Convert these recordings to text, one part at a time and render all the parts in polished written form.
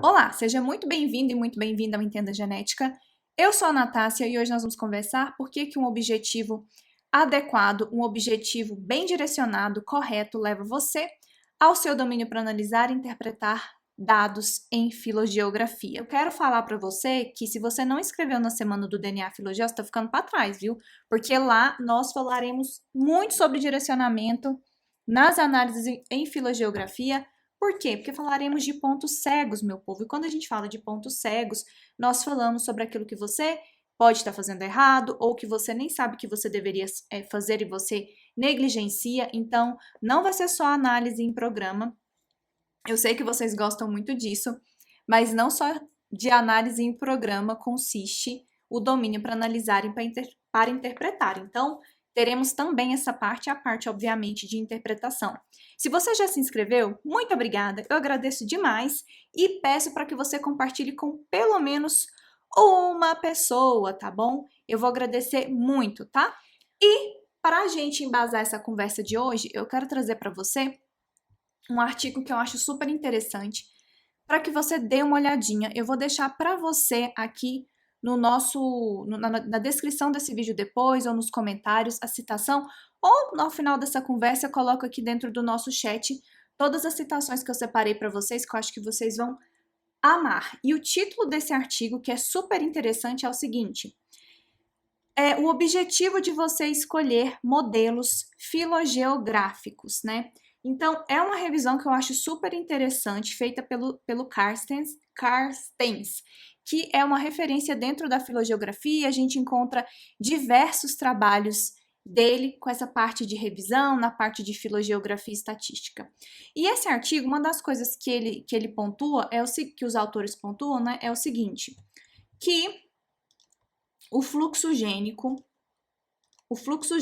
Olá, seja muito bem-vindo e muito bem-vinda ao Entenda Genética. Eu sou a Natácia e hoje nós vamos conversar por que um objetivo adequado, um objetivo bem direcionado, correto, leva você ao seu domínio para analisar e interpretar dados em filogeografia. Eu quero falar para você que se você não inscreveu na semana do DNA Filogea, você está ficando para trás, viu? Porque lá nós falaremos muito sobre direcionamento nas análises em filogeografia. Por quê? Porque falaremos de pontos cegos, meu povo. E quando a gente fala de pontos cegos, nós falamos sobre aquilo que você pode estar fazendo errado ou que você nem sabe que você deveria fazer e você negligencia. Então, não vai ser só análise em programa. Eu sei que vocês gostam muito disso, mas não só de análise em programa consiste o domínio para analisar e para interpretar. Então, teremos também essa parte, a parte, obviamente, de interpretação. Se você já se inscreveu, muito obrigada, eu agradeço demais e peço para que você compartilhe com pelo menos uma pessoa, tá bom? Eu vou agradecer muito, tá? E para a gente embasar essa conversa de hoje, eu quero trazer para você um artigo que eu acho super interessante para que você dê uma olhadinha. Eu vou deixar para você aqui no na descrição desse vídeo depois, ou nos comentários, a citação, ou no final dessa conversa eu coloco aqui dentro do nosso chat todas as citações que eu separei para vocês, que eu acho que vocês vão amar. E o título desse artigo, que é super interessante, é o seguinte: é o objetivo de você escolher modelos filogeográficos, né? Então, é uma revisão que eu acho super interessante, feita pelo Carstens, que é uma referência dentro da filogeografia. A gente encontra diversos trabalhos dele com essa parte de revisão, na parte de filogeografia e estatística. E esse artigo, uma das coisas que ele pontua, que os autores pontuam, né, é o seguinte, que o fluxo gênico, o fluxo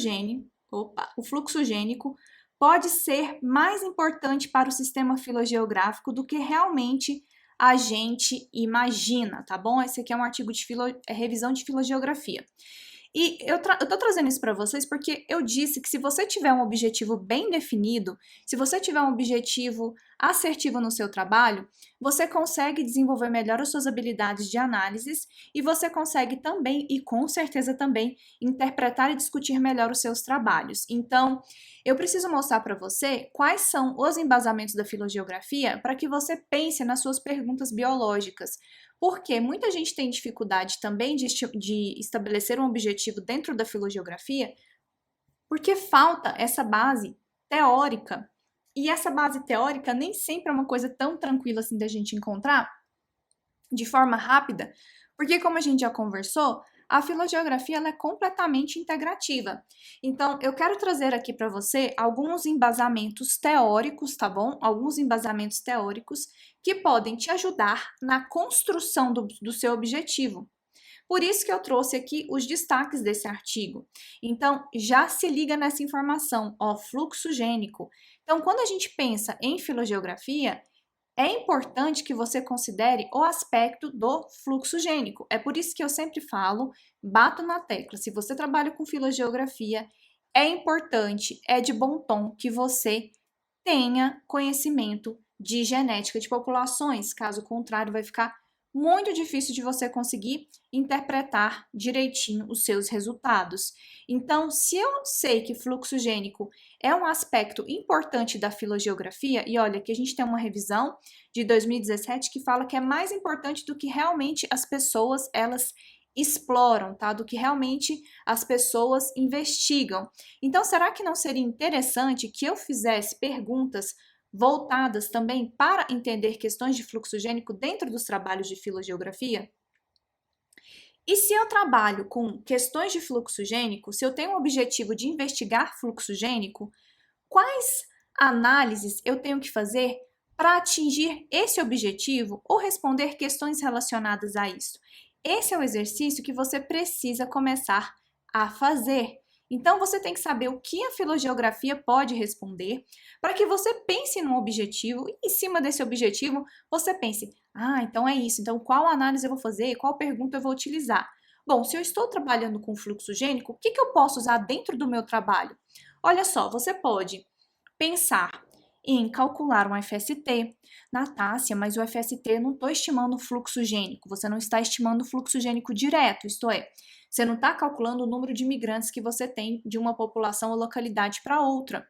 gênico pode ser mais importante para o sistema filogeográfico do que realmente a gente imagina, tá bom? Esse aqui é um artigo de revisão de filogeografia. E eu tô trazendo isso para vocês porque eu disse que se você tiver um objetivo bem definido, se você tiver um objetivo assertivo no seu trabalho, você consegue desenvolver melhor as suas habilidades de análises e você consegue também, e com certeza também, interpretar e discutir melhor os seus trabalhos. Então, eu preciso mostrar para você quais são os embasamentos da filogeografia para que você pense nas suas perguntas biológicas. Porque muita gente tem dificuldade também de estabelecer um objetivo dentro da filogeografia, porque falta essa base teórica. E essa base teórica nem sempre é uma coisa tão tranquila assim da gente encontrar de forma rápida, porque como a gente já conversou, a filogeografia ela é completamente integrativa. Então, eu quero trazer aqui para você alguns embasamentos teóricos, tá bom? Alguns embasamentos teóricos que podem te ajudar na construção do seu objetivo. Por isso que eu trouxe aqui os destaques desse artigo. Então, já se liga nessa informação, ó, fluxo gênico. Então, quando a gente pensa em filogeografia, é importante que você considere o aspecto do fluxo gênico. É por isso que eu sempre falo, bato na tecla, se você trabalha com filogeografia, é importante, é de bom tom que você tenha conhecimento de genética de populações, caso contrário, vai ficar muito difícil de você conseguir interpretar direitinho os seus resultados. Então, se eu sei que fluxo gênico é um aspecto importante da filogeografia, e olha que a gente tem uma revisão de 2017 que fala que é mais importante do que realmente as pessoas elas exploram, tá? Do que realmente as pessoas investigam. Então, será que não seria interessante que eu fizesse perguntas voltadas também para entender questões de fluxo gênico dentro dos trabalhos de filogeografia? E se eu trabalho com questões de fluxo gênico, se eu tenho o objetivo de investigar fluxo gênico, quais análises eu tenho que fazer para atingir esse objetivo ou responder questões relacionadas a isso? Esse é o exercício que você precisa começar a fazer. Então, você tem que saber o que a filogeografia pode responder para que você pense num objetivo e, em cima desse objetivo, você pense: ah, então é isso. Então, qual análise eu vou fazer? Qual pergunta eu vou utilizar? Bom, se eu estou trabalhando com fluxo gênico, o que eu posso usar dentro do meu trabalho? Olha só, você pode pensar em calcular um FST. Natácia, mas o FST eu não estou estimando o fluxo gênico, você não está estimando o fluxo gênico direto, isto é, você não está calculando o número de imigrantes que você tem de uma população ou localidade para outra.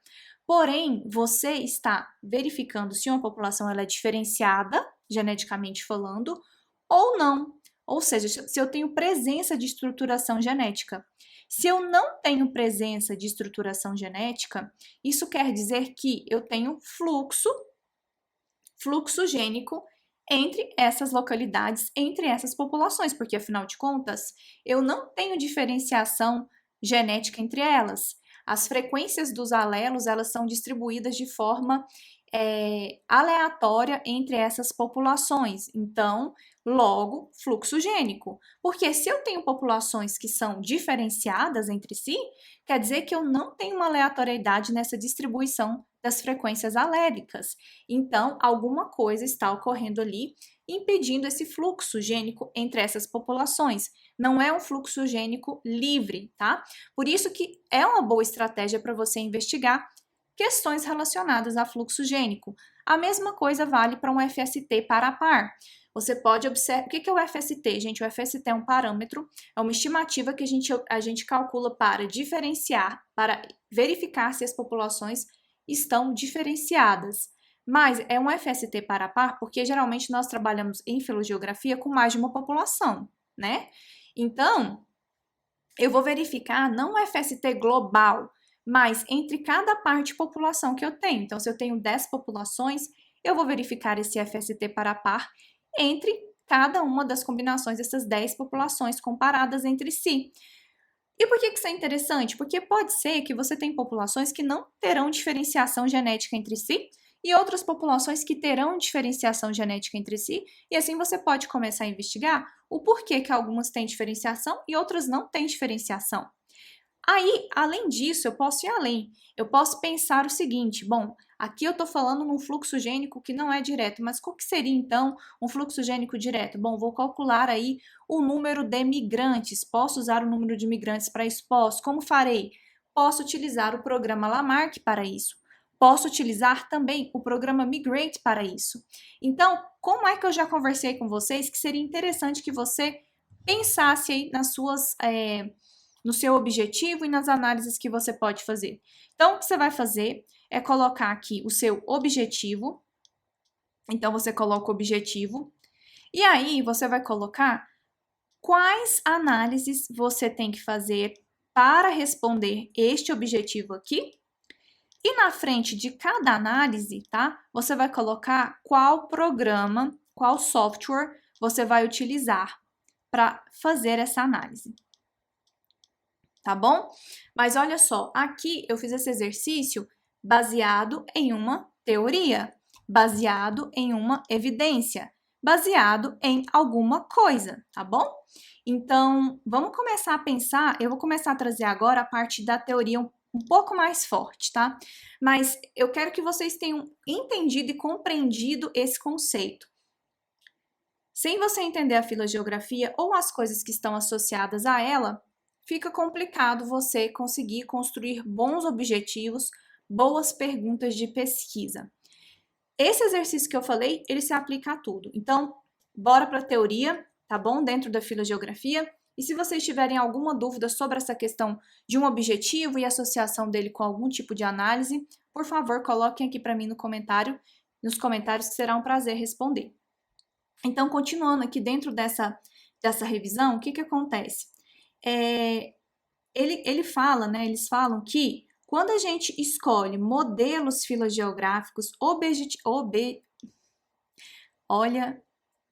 Porém, você está verificando se uma população ela é diferenciada, geneticamente falando, ou não. Ou seja, se eu tenho presença de estruturação genética. Se eu não tenho presença de estruturação genética, isso quer dizer que eu tenho fluxo gênico entre essas localidades, entre essas populações, porque afinal de contas, eu não tenho diferenciação genética entre elas. As frequências dos alelos, elas são distribuídas de forma aleatória entre essas populações. Então, logo, fluxo gênico. Porque se eu tenho populações que são diferenciadas entre si, quer dizer que eu não tenho uma aleatoriedade nessa distribuição das frequências alélicas. Então, alguma coisa está ocorrendo ali, impedindo esse fluxo gênico entre essas populações. Não é um fluxo gênico livre, tá? Por isso que é uma boa estratégia para você investigar questões relacionadas a fluxo gênico. A mesma coisa vale para um FST para par. Você pode observar. O que é o FST, gente? O FST é um parâmetro, é uma estimativa que a gente calcula para diferenciar, para verificar se as populações estão diferenciadas. Mas é um FST para par porque geralmente nós trabalhamos em filogeografia com mais de uma população, né? Então, eu vou verificar não o FST global, mas entre cada parte de população que eu tenho. Então, se eu tenho 10 populações, eu vou verificar esse FST para par entre cada uma das combinações dessas 10 populações comparadas entre si. E por que isso é interessante? Porque pode ser que você tenha populações que não terão diferenciação genética entre si e outras populações que terão diferenciação genética entre si, e assim você pode começar a investigar o porquê que algumas têm diferenciação e outras não têm diferenciação. Aí, além disso, eu posso ir além. Eu posso pensar o seguinte, bom, aqui eu estou falando num fluxo gênico que não é direto, mas qual que seria então um fluxo gênico direto? Bom, vou calcular aí o número de migrantes. Posso usar o número de migrantes para isso? Posso. Como farei? Posso utilizar o programa Lamarck para isso. Posso utilizar também o programa Migrate para isso. Então, como é que eu já conversei com vocês que seria interessante que você pensasse aí nas suas... no seu objetivo e nas análises que você pode fazer. Então, o que você vai fazer é colocar aqui o seu objetivo. Então, você coloca o objetivo. E aí, você vai colocar quais análises você tem que fazer para responder este objetivo aqui. E na frente de cada análise, tá? Você vai colocar qual programa, qual software você vai utilizar para fazer essa análise. Tá bom? Mas olha só, aqui eu fiz esse exercício baseado em uma teoria, baseado em uma evidência, baseado em alguma coisa, tá bom? Então, vamos começar a pensar, eu vou começar a trazer agora a parte da teoria um pouco mais forte, tá? Mas eu quero que vocês tenham entendido e compreendido esse conceito. Sem você entender a filogeografia ou as coisas que estão associadas a ela, fica complicado você conseguir construir bons objetivos, boas perguntas de pesquisa. Esse exercício que eu falei, ele se aplica a tudo. Então, bora para a teoria, tá bom? Dentro da filogeografia. E se vocês tiverem alguma dúvida sobre essa questão de um objetivo e associação dele com algum tipo de análise, por favor, coloquem aqui para mim nos comentários, que será um prazer responder. Então, continuando aqui dentro dessa revisão, o que acontece? Ele fala, né? Eles falam que quando a gente escolhe modelos filogeográficos olha,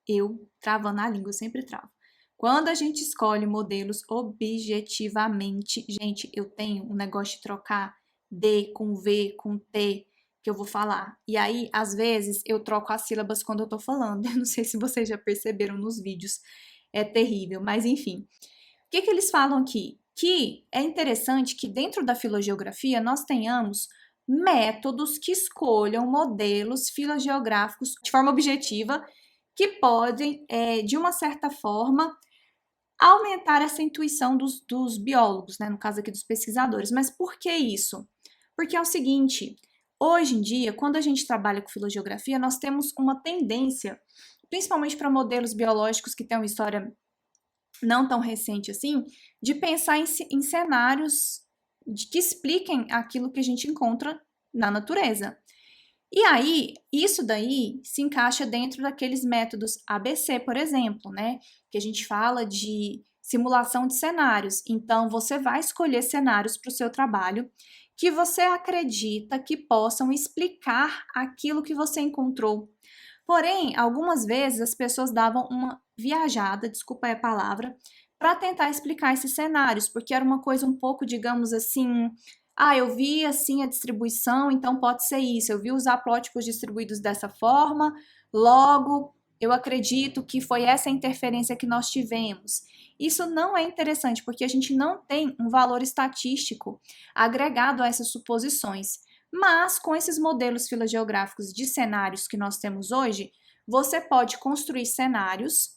eu travando a língua, eu sempre travo. Quando a gente escolhe modelos objetivamente, gente, eu tenho um negócio de trocar D com V com T que eu vou falar. E aí, às vezes, eu troco as sílabas quando eu tô falando. Eu não sei se vocês já perceberam nos vídeos. É terrível, mas enfim. O que eles falam aqui? Que é interessante que dentro da filogeografia nós tenhamos métodos que escolham modelos filogeográficos de forma objetiva que podem, de uma certa forma, aumentar essa intuição dos biólogos, né? No caso aqui dos pesquisadores. Mas por que isso? Porque é o seguinte, hoje em dia, quando a gente trabalha com filogeografia, nós temos uma tendência, principalmente para modelos biológicos que têm uma história não tão recente assim, de pensar em cenários que expliquem aquilo que a gente encontra na natureza. E aí, isso daí se encaixa dentro daqueles métodos ABC, por exemplo, né? Que a gente fala de simulação de cenários. Então, você vai escolher cenários para o seu trabalho que você acredita que possam explicar aquilo que você encontrou. Porém, algumas vezes as pessoas davam uma viajada, desculpa a palavra, para tentar explicar esses cenários, porque era uma coisa um pouco, digamos assim, eu vi assim a distribuição, então pode ser isso. Eu vi os haplótipos distribuídos dessa forma, logo eu acredito que foi essa interferência que nós tivemos. Isso não é interessante, porque a gente não tem um valor estatístico agregado a essas suposições. Mas com esses modelos filogeográficos de cenários que nós temos hoje, você pode construir cenários,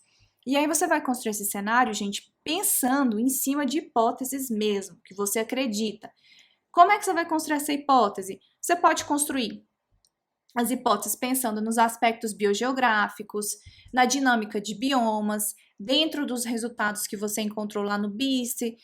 e aí você vai construir esse cenário, gente, pensando em cima de hipóteses mesmo, que você acredita. Como é que você vai construir essa hipótese? Você pode construir as hipóteses pensando nos aspectos biogeográficos, na dinâmica de biomas, dentro dos resultados que você encontrou lá no BIST,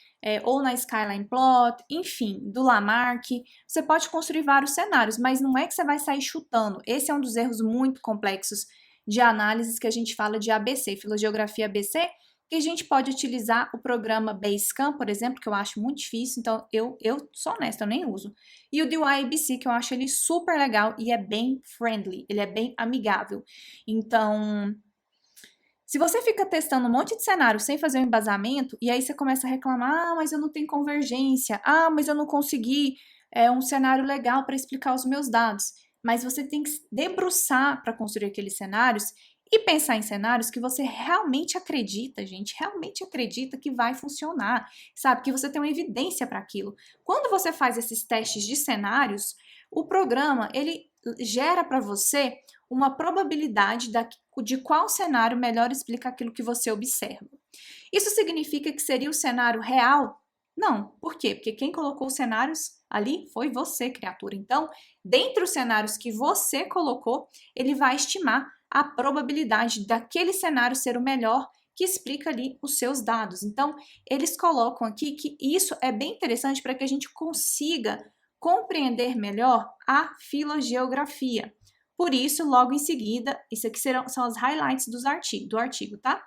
ou na Skyline Plot, enfim, do Lamarck. Você pode construir vários cenários, mas não é que você vai sair chutando. Esse é um dos erros muito complexos de análises que a gente fala de ABC, filogeografia ABC, que a gente pode utilizar o programa Basecamp, por exemplo, que eu acho muito difícil, então eu sou honesta, eu nem uso. E o DYABC, que eu acho ele super legal e é bem friendly, ele é bem amigável. Então, se você fica testando um monte de cenário sem fazer um embasamento, e aí você começa a reclamar, mas eu não tenho convergência, mas eu não consegui um cenário legal para explicar os meus dados. Mas você tem que se debruçar para construir aqueles cenários e pensar em cenários que você realmente acredita, gente, realmente acredita que vai funcionar, sabe? Que você tem uma evidência para aquilo. Quando você faz esses testes de cenários, o programa, ele gera para você uma probabilidade de qual cenário melhor explica aquilo que você observa. Isso significa que seria o cenário real? Não. Por quê? Porque quem colocou os cenários ali foi você, criatura. Então, dentre os cenários que você colocou, ele vai estimar a probabilidade daquele cenário ser o melhor que explica ali os seus dados. Então, eles colocam aqui que isso é bem interessante para que a gente consiga compreender melhor a filogeografia. Por isso, logo em seguida, isso aqui são as highlights do artigo, tá?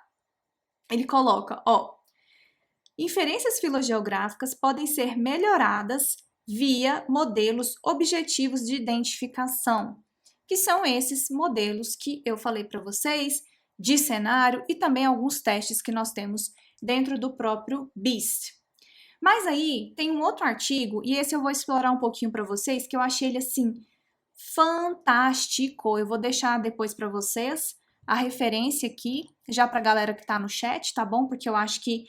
Ele coloca, inferências filogeográficas podem ser melhoradas via modelos objetivos de identificação, que são esses modelos que eu falei para vocês, de cenário e também alguns testes que nós temos dentro do próprio BIST. Mas aí tem um outro artigo, e esse eu vou explorar um pouquinho para vocês, que eu achei ele assim fantástico. Eu vou deixar depois para vocês a referência aqui, já para a galera que está no chat, tá bom? Porque eu acho que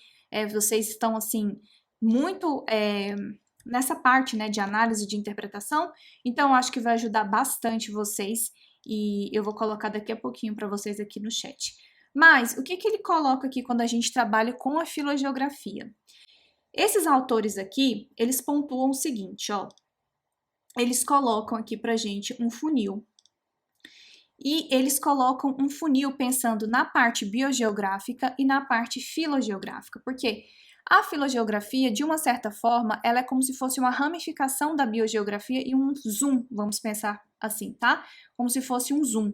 vocês estão assim muito nessa parte, né, de análise de interpretação, então eu acho que vai ajudar bastante vocês e eu vou colocar daqui a pouquinho para vocês aqui no chat. Mas o que ele coloca aqui quando a gente trabalha com a filogeografia? Esses autores aqui, eles pontuam o seguinte, eles colocam aqui pra gente um funil. E eles colocam um funil pensando na parte biogeográfica e na parte filogeográfica. Por quê? A filogeografia, de uma certa forma, ela é como se fosse uma ramificação da biogeografia e um zoom, vamos pensar assim, tá? Como se fosse um zoom.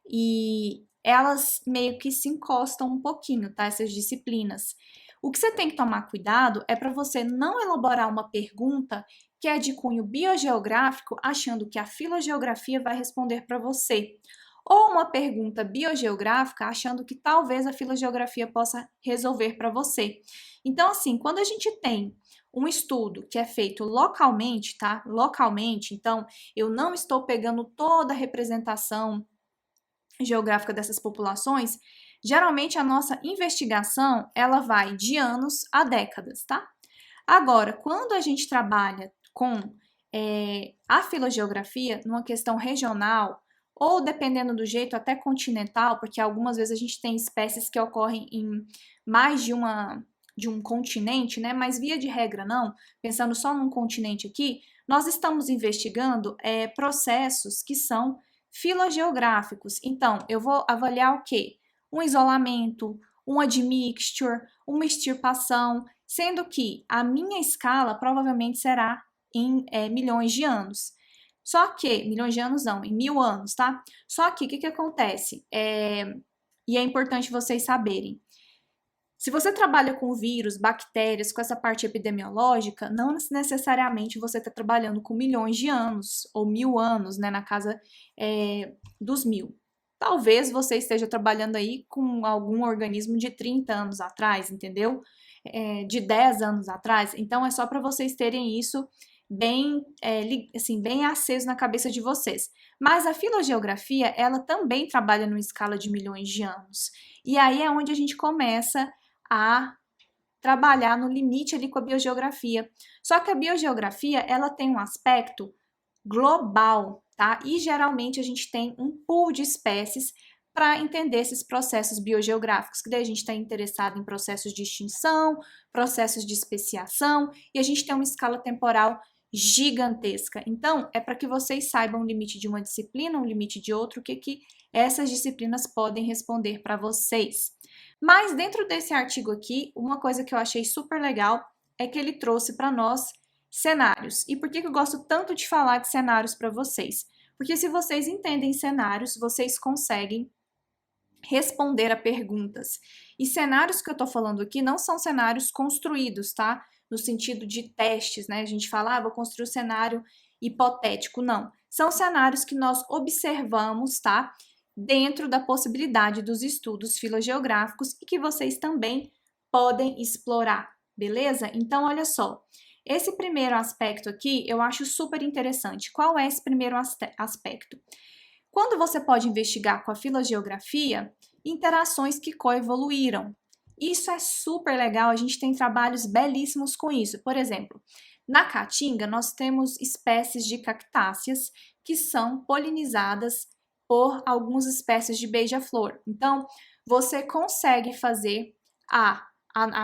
E elas meio que se encostam um pouquinho, tá? Essas disciplinas. O que você tem que tomar cuidado é para você não elaborar uma pergunta que é de cunho biogeográfico, achando que a filogeografia vai responder para você. Ou uma pergunta biogeográfica, achando que talvez a filogeografia possa resolver para você. Então, assim, quando a gente tem um estudo que é feito localmente, tá? Localmente, então eu não estou pegando toda a representação geográfica dessas populações, geralmente a nossa investigação, ela vai de anos a décadas, tá? Agora, quando a gente trabalha com a filogeografia numa questão regional, ou dependendo do jeito, até continental, porque algumas vezes a gente tem espécies que ocorrem em mais de um continente, né? Mas via de regra não, pensando só num continente aqui, nós estamos investigando processos que são filogeográficos. Então, eu vou avaliar o quê? Um isolamento, um admixture, uma extirpação, sendo que a minha escala provavelmente será em milhões de anos. Só que, milhões de anos não, em 1000 anos, tá? Só que, o que acontece? E é importante vocês saberem. Se você trabalha com vírus, bactérias, com essa parte epidemiológica, não necessariamente você está trabalhando com milhões de anos, ou 1000 anos, né, na casa dos 1000. Talvez você esteja trabalhando aí com algum organismo de 30 anos atrás, entendeu? De 10 anos atrás. Então, é só para vocês terem isso bem, assim, bem aceso na cabeça de vocês. Mas a filogeografia, ela também trabalha numa escala de milhões de anos. E aí é onde a gente começa a trabalhar no limite ali com a biogeografia. Só que a biogeografia, ela tem um aspecto global, tá? E geralmente a gente tem um pool de espécies para entender esses processos biogeográficos, que daí a gente está interessado em processos de extinção, processos de especiação, e a gente tem uma escala temporal gigantesca. Então, é para que vocês saibam o limite de uma disciplina, o limite de outro, o que essas disciplinas podem responder para vocês. Mas dentro desse artigo aqui, uma coisa que eu achei super legal é que ele trouxe para nós cenários. E por que eu gosto tanto de falar de cenários para vocês? Porque se vocês entendem cenários, vocês conseguem responder a perguntas. E cenários que eu tô falando aqui não são cenários construídos, tá? No sentido de testes, né? A gente fala, vou construir um cenário hipotético. Não. São cenários que nós observamos, tá? Dentro da possibilidade dos estudos filogeográficos e que vocês também podem explorar, beleza? Então, olha só. Esse primeiro aspecto aqui eu acho super interessante. Qual é esse primeiro aspecto? Quando você pode investigar com a filogeografia interações que coevoluíram. Isso é super legal, a gente tem trabalhos belíssimos com isso. Por exemplo, na Caatinga nós temos espécies de cactáceas que são polinizadas por algumas espécies de beija-flor. Então, você consegue fazer a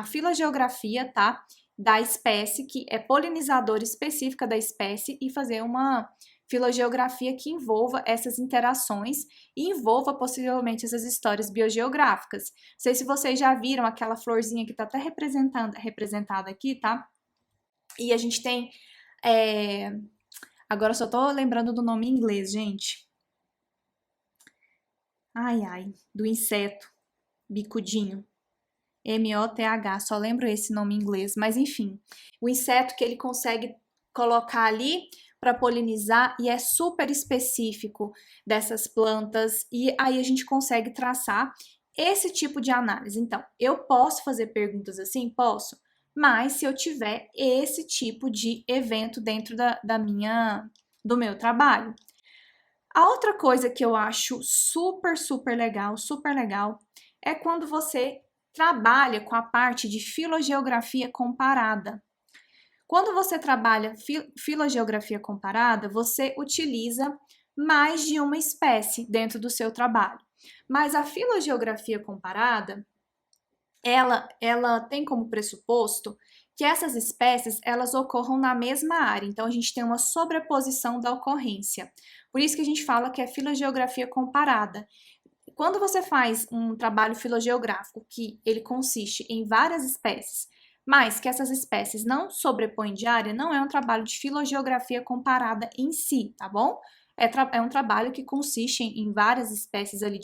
filogeografia, tá? Da espécie, que é polinizadora específica da espécie, e fazer uma filogeografia que envolva essas interações e envolva possivelmente essas histórias biogeográficas. Não sei se vocês já viram aquela florzinha que está até representada aqui, tá? E a gente tem... Agora eu só tô lembrando do nome em inglês, gente. Do inseto, bicudinho. M-O-T-H, só lembro esse nome em inglês, mas enfim. O inseto que ele consegue colocar ali para polinizar e é super específico dessas plantas, e aí a gente consegue traçar esse tipo de análise. Então, eu posso fazer perguntas assim? Posso, mas se eu tiver esse tipo de evento dentro do meu trabalho. A outra coisa que eu acho super legal, é quando você trabalha com a parte de filogeografia comparada. Quando você trabalha filogeografia comparada, você utiliza mais de uma espécie dentro do seu trabalho. Mas a filogeografia comparada, ela tem como pressuposto que essas espécies, elas ocorram na mesma área. Então, a gente tem uma sobreposição da ocorrência. Por isso que a gente fala que é filogeografia comparada. Quando você faz um trabalho filogeográfico que ele consiste em várias espécies, mas que essas espécies não sobrepõem de área, não é um trabalho de filogeografia comparada em si, tá bom? É um trabalho que consiste em várias espécies ali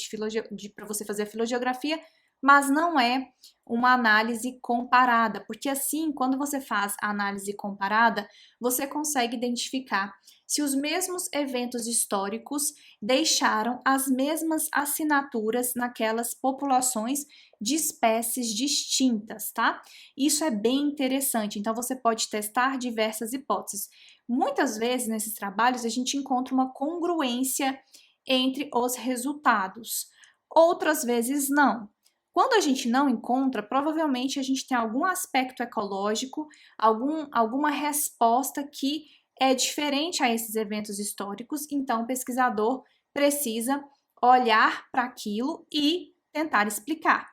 para você fazer a filogeografia, mas não é uma análise comparada, porque assim, quando você faz a análise comparada, você consegue identificar se os mesmos eventos históricos deixaram as mesmas assinaturas naquelas populações de espécies distintas, tá? Isso é bem interessante, então você pode testar diversas hipóteses. Muitas vezes nesses trabalhos a gente encontra uma congruência entre os resultados, outras vezes não. Quando a gente não encontra, provavelmente a gente tem algum aspecto ecológico, alguma resposta que é diferente a esses eventos históricos, então o pesquisador precisa olhar para aquilo e tentar explicar.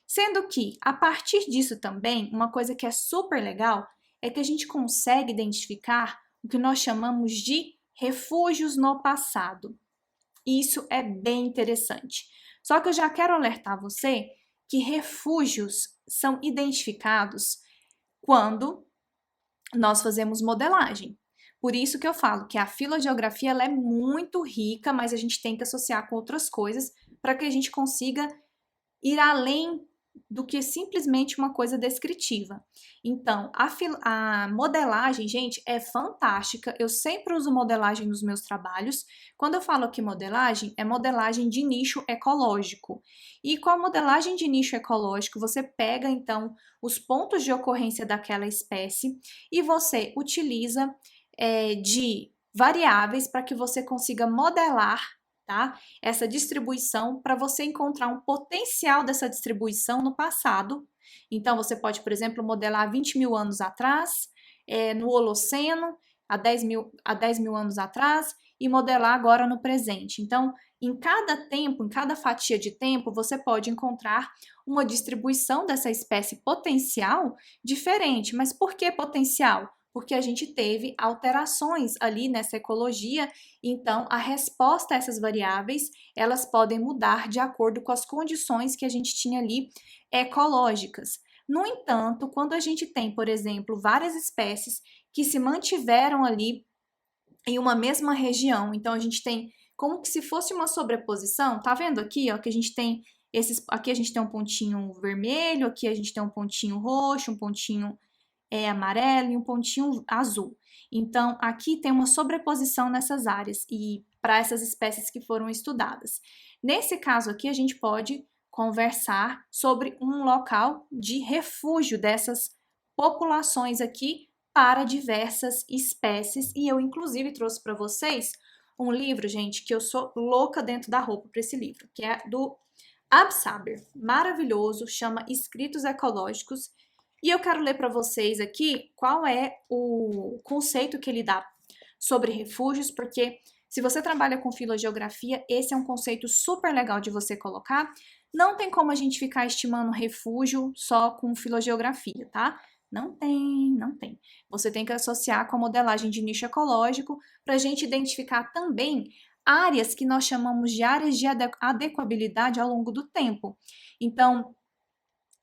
Sendo que, a partir disso também, uma coisa que é super legal é que a gente consegue identificar o que nós chamamos de refúgios no passado. Isso é bem interessante. Só que eu já quero alertar você que refúgios são identificados quando nós fazemos modelagem. Por isso que eu falo que a filogeografia ela é muito rica, mas a gente tem que associar com outras coisas para que a gente consiga ir além do que simplesmente uma coisa descritiva. Então, a modelagem, gente, é fantástica. Eu sempre uso modelagem nos meus trabalhos. Quando eu falo aqui modelagem, é modelagem de nicho ecológico. E com a modelagem de nicho ecológico, você pega, então, os pontos de ocorrência daquela espécie e você utiliza de variáveis para que você consiga modelar, tá? Essa distribuição para você encontrar um potencial dessa distribuição no passado. Então, você pode, por exemplo, modelar 20 mil anos atrás, no Holoceno, há 10 mil anos atrás, e modelar agora no presente. Então, em cada tempo, em cada fatia de tempo, você pode encontrar uma distribuição dessa espécie potencial diferente. Mas por que potencial? Porque a gente teve alterações ali nessa ecologia, então a resposta a essas variáveis, elas podem mudar de acordo com as condições que a gente tinha ali ecológicas. No entanto, quando a gente tem, por exemplo, várias espécies que se mantiveram ali em uma mesma região, então a gente tem como que se fosse uma sobreposição, tá vendo aqui, ó, que a gente tem aqui a gente tem um pontinho vermelho, aqui a gente tem um pontinho roxo, um pontinho amarelo e um pontinho azul. Então, aqui tem uma sobreposição nessas áreas e para essas espécies que foram estudadas. Nesse caso aqui, a gente pode conversar sobre um local de refúgio dessas populações aqui para diversas espécies. E eu, inclusive, trouxe para vocês um livro, gente, que eu sou louca dentro da roupa para esse livro, que é do Absaber. Maravilhoso, chama Escritos Ecológicos. E eu quero ler para vocês aqui qual é o conceito que ele dá sobre refúgios, porque se você trabalha com filogeografia, esse é um conceito super legal de você colocar. Não tem como a gente ficar estimando refúgio só com filogeografia, tá? Não tem, não tem. Você tem que associar com a modelagem de nicho ecológico para a gente identificar também áreas que nós chamamos de áreas de adequabilidade ao longo do tempo. Então,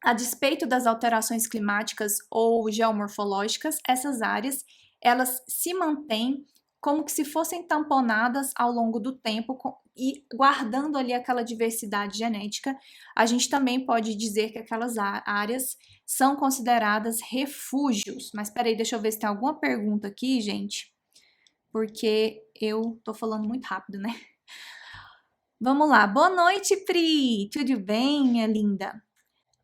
a despeito das alterações climáticas ou geomorfológicas, essas áreas, elas se mantêm como que se fossem tamponadas ao longo do tempo e guardando ali aquela diversidade genética. A gente também pode dizer que aquelas áreas são consideradas refúgios. Mas peraí, deixa eu ver se tem alguma pergunta aqui, gente, porque eu tô falando muito rápido, né? Vamos lá. Boa noite, Pri! Tudo bem, minha linda?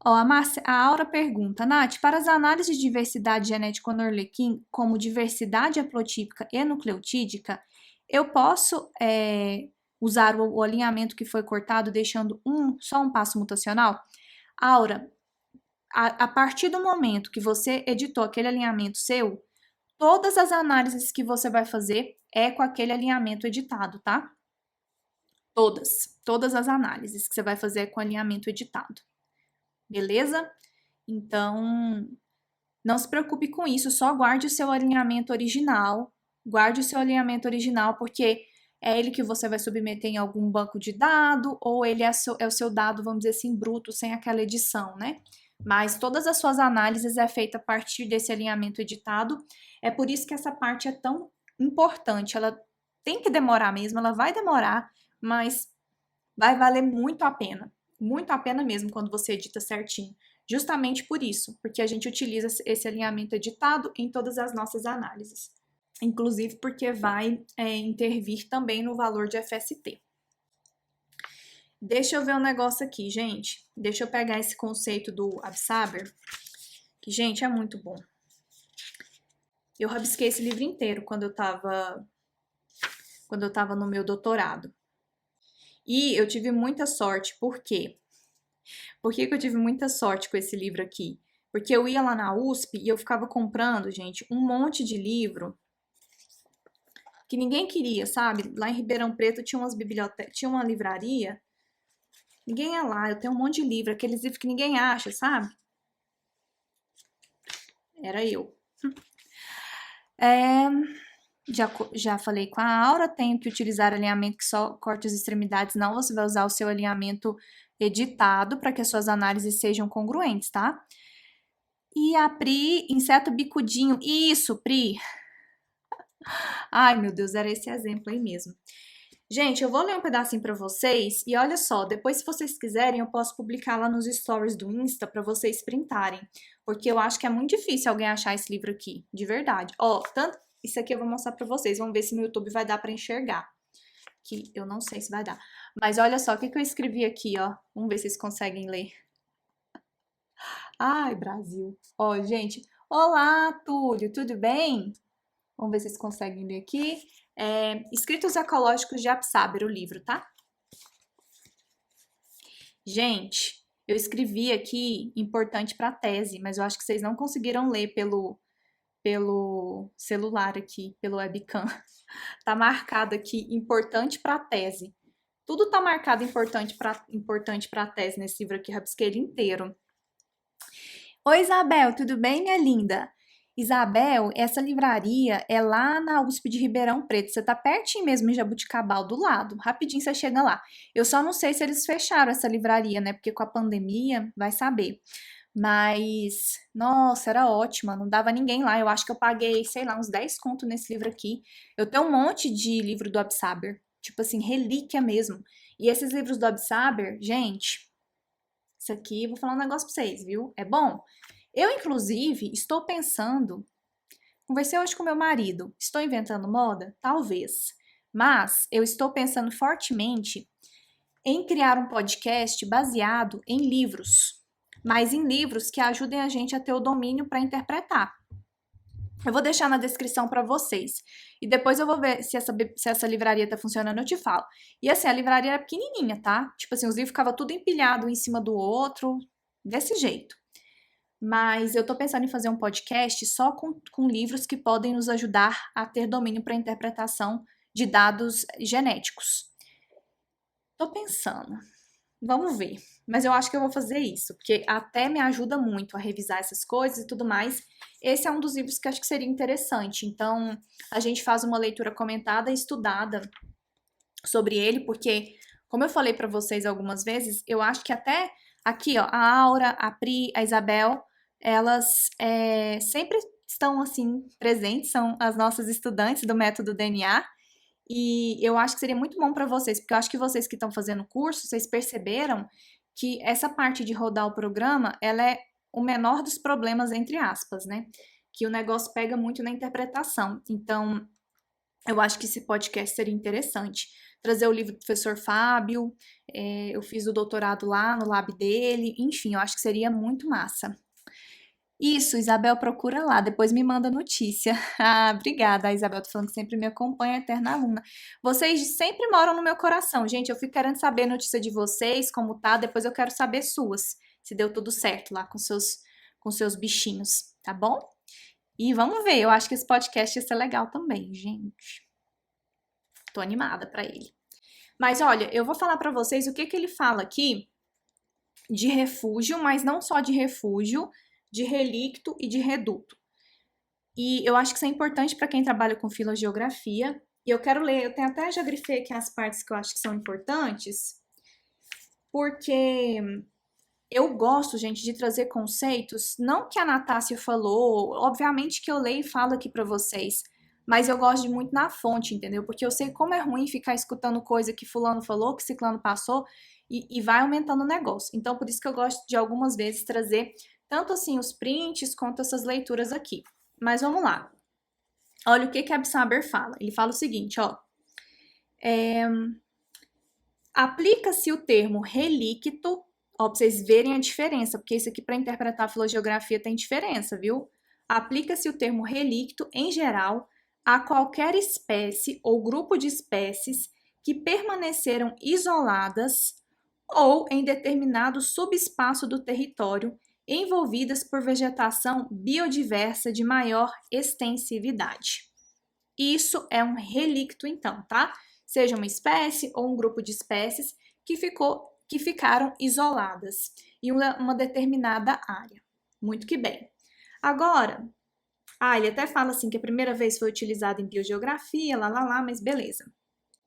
Ó, a Aura pergunta, Nath, para as análises de diversidade genética no Arlequim, como diversidade haplotípica e nucleotídica, eu posso usar o alinhamento que foi cortado, deixando só um passo mutacional? Aura, a partir do momento que você editou aquele alinhamento seu, todas as análises que você vai fazer é com aquele alinhamento editado, tá? Todas as análises que você vai fazer é com alinhamento editado. Beleza? Então, não se preocupe com isso, só guarde o seu alinhamento original. Guarde o seu alinhamento original, porque é ele que você vai submeter em algum banco de dado, ou ele é o seu dado, vamos dizer assim, bruto, sem aquela edição, né? Mas todas as suas análises é feita a partir desse alinhamento editado. É por isso que essa parte é tão importante. Ela tem que demorar mesmo, ela vai demorar, mas vai valer muito a pena. Muito a pena mesmo quando você edita certinho. Justamente por isso, porque a gente utiliza esse alinhamento editado em todas as nossas análises. Inclusive porque vai intervir também no valor de FST. Deixa eu ver um negócio aqui, gente. Deixa eu pegar esse conceito do Absaber, que, gente, é muito bom. Eu rabisquei esse livro inteiro quando eu tava no meu doutorado. E eu tive muita sorte, por quê? Por que eu tive muita sorte com esse livro aqui? Porque eu ia lá na USP e eu ficava comprando, gente, um monte de livro que ninguém queria, sabe? Lá em Ribeirão Preto tinha umas bibliotecas, tinha uma livraria, ninguém ia lá, eu tenho um monte de livro, aqueles livros que ninguém acha, sabe? Era eu. Já falei com a Aura, tenho que utilizar alinhamento que só corta as extremidades, não, você vai usar o seu alinhamento editado para que as suas análises sejam congruentes, tá? E a Pri, inseto bicudinho, isso, Pri. Ai, meu Deus, era esse exemplo aí mesmo. Gente, eu vou ler um pedacinho para vocês e olha só, depois se vocês quiserem eu posso publicar lá nos stories do Insta para vocês printarem, porque eu acho que é muito difícil alguém achar esse livro aqui, de verdade. Ó, tanto isso aqui eu vou mostrar para vocês, vamos ver se no YouTube vai dar para enxergar. Que eu não sei se vai dar. Mas olha só o que eu escrevi aqui, ó. Vamos ver se vocês conseguem ler. Ai, Brasil. Ó, gente. Olá, Túlio, tudo bem? Vamos ver se vocês conseguem ler aqui. Escritos Ecológicos de Absáber, o livro, tá? Gente, eu escrevi aqui importante para a tese, mas eu acho que vocês não conseguiram ler pelo celular aqui, pelo webcam. Tá marcado aqui importante para a tese. Tudo tá marcado importante para a tese nesse livro aqui, rabisquei ele inteiro. Oi, Isabel, tudo bem, minha linda? Isabel, essa livraria é lá na USP de Ribeirão Preto. Você tá pertinho mesmo em Jabuticabal, do lado. Rapidinho você chega lá. Eu só não sei se eles fecharam essa livraria, né? Porque com a pandemia, vai saber. Mas, nossa, era ótima, não dava ninguém lá. Eu acho que eu paguei, sei lá, uns 10 conto nesse livro aqui. Eu tenho um monte de livro do Absaber, tipo assim, relíquia mesmo. E esses livros do Absaber, gente, isso aqui, vou falar um negócio pra vocês, viu? É bom. Eu, inclusive, estou pensando, conversei hoje com meu marido, estou inventando moda? Talvez. Mas eu estou pensando fortemente em criar um podcast baseado em livros, mas em livros que ajudem a gente a ter o domínio para interpretar. Eu vou deixar na descrição para vocês. E depois eu vou ver se essa livraria tá funcionando, eu te falo. E assim, a livraria era pequenininha, tá? Tipo assim, os livros ficavam tudo empilhado um em cima do outro, desse jeito. Mas eu tô pensando em fazer um podcast só com livros que podem nos ajudar a ter domínio para interpretação de dados genéticos. Tô pensando. Vamos ver. Mas eu acho que eu vou fazer isso, porque até me ajuda muito a revisar essas coisas e tudo mais. Esse é um dos livros que eu acho que seria interessante. Então, a gente faz uma leitura comentada e estudada sobre ele, porque, como eu falei para vocês algumas vezes, eu acho que até aqui, ó, a Aura, a Pri, a Isabel, elas sempre estão assim presentes, são as nossas estudantes do método DNA. E eu acho que seria muito bom para vocês, porque eu acho que vocês que estão fazendo o curso, vocês perceberam que essa parte de rodar o programa, ela é o menor dos problemas, entre aspas, né? Que o negócio pega muito na interpretação. Então, eu acho que esse podcast seria interessante. Trazer o livro do professor Fábio, eu fiz o doutorado lá no lab dele, enfim, eu acho que seria muito massa. Isso, Isabel, procura lá, depois me manda notícia. Ah, obrigada, a Isabel, tô falando que sempre me acompanha, eterna aluna. Vocês sempre moram no meu coração, gente. Eu fico querendo saber a notícia de vocês, como tá, depois eu quero saber suas, se deu tudo certo lá com seus bichinhos, tá bom? E vamos ver, eu acho que esse podcast ia ser legal também, gente. Tô animada pra ele. Mas olha, eu vou falar pra vocês o que que ele fala aqui de refúgio, mas não só de refúgio, de relicto e de reduto. E eu acho que isso é importante para quem trabalha com filogeografia. E eu quero ler, eu tenho até já grifei aqui as partes que eu acho que são importantes, porque eu gosto, gente, de trazer conceitos, não que a Natácia falou, obviamente que eu leio e falo aqui para vocês, mas eu gosto de muito na fonte, entendeu? Porque eu sei como é ruim ficar escutando coisa que fulano falou, que ciclano passou, e vai aumentando o negócio. Então, por isso que eu gosto de algumas vezes trazer tanto assim os prints quanto essas leituras aqui. Mas vamos lá. Olha o que que Absaber fala. Ele fala o seguinte, ó. Aplica-se o termo relíquito, ó, pra vocês verem a diferença, porque isso aqui para interpretar a filogeografia tem diferença, viu? Aplica-se o termo relíquito, em geral, a qualquer espécie ou grupo de espécies que permaneceram isoladas ou em determinado subespaço do território envolvidas por vegetação biodiversa de maior extensividade. Isso é um relicto, então, tá? Seja uma espécie ou um grupo de espécies que ficaram isoladas em uma determinada área. Muito que bem. Agora, Ah, ele até fala assim que a primeira vez foi utilizado em biogeografia, mas beleza.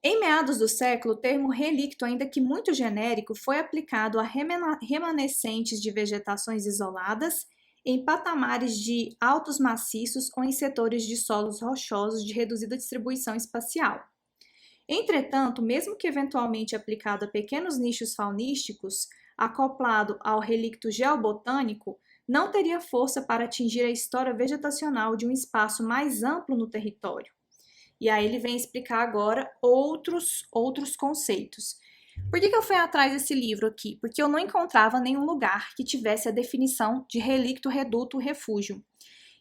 Em meados do século, o termo relicto, ainda que muito genérico, foi aplicado a remanescentes de vegetações isoladas em patamares de altos maciços ou em setores de solos rochosos de reduzida distribuição espacial. Entretanto, mesmo que eventualmente aplicado a pequenos nichos faunísticos, acoplado ao relicto geobotânico, não teria força para atingir a história vegetacional de um espaço mais amplo no território. E aí ele vem explicar agora outros conceitos. Por que eu fui atrás desse livro aqui? Porque eu não encontrava nenhum lugar que tivesse a definição de relicto, reduto, refúgio.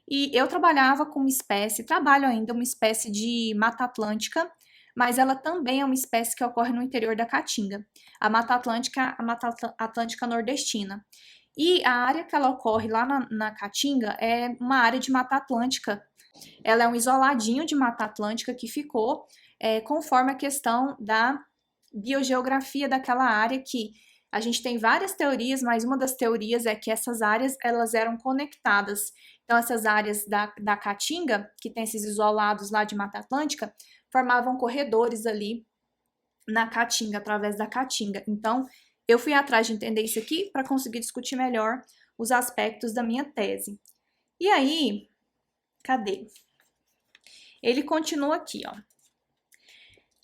E eu trabalhava com uma espécie, trabalho ainda, uma espécie de Mata Atlântica, mas ela também é uma espécie que ocorre no interior da Caatinga. A Mata Atlântica nordestina. E a área que ela ocorre lá na Caatinga é uma área de Mata Atlântica. Ela é um isoladinho de Mata Atlântica que ficou conforme a questão da biogeografia daquela área, que a gente tem várias teorias, mas uma das teorias é que essas áreas elas eram conectadas. Então, essas áreas da Caatinga, que tem esses isolados lá de Mata Atlântica, formavam corredores ali na Caatinga, através da Caatinga. Então, eu fui atrás de entender isso aqui para conseguir discutir melhor os aspectos da minha tese. E aí, cadê? Ele continua aqui, ó.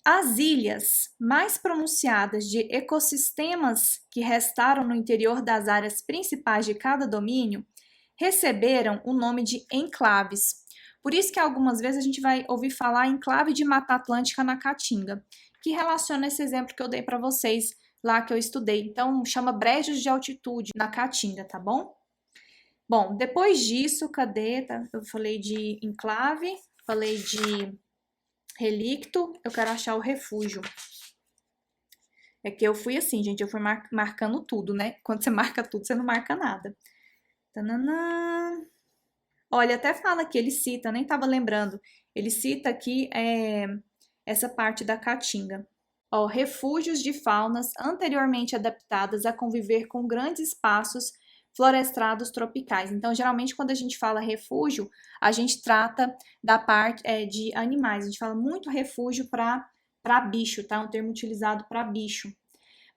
As ilhas mais pronunciadas de ecossistemas que restaram no interior das áreas principais de cada domínio receberam o nome de enclaves. Por isso que algumas vezes a gente vai ouvir falar enclave de Mata Atlântica na Caatinga, que relaciona esse exemplo que eu dei para vocês lá que eu estudei. Então, chama brejos de altitude na Caatinga, tá bom? Bom, depois disso, cadê? Eu falei de enclave, falei de relicto, eu quero achar o refúgio. É que eu fui assim, gente, eu fui marcando tudo, né? Quando você marca tudo, você não marca nada. Tananã. Olha, até fala que ele cita, nem tava lembrando. Ele cita aqui essa parte da Caatinga. Ó, refúgios de faunas anteriormente adaptadas a conviver com grandes espaços florestados tropicais. Então, geralmente, quando a gente fala refúgio, a gente trata da parte de animais. A gente fala muito refúgio para bicho, tá? É um termo utilizado para bicho.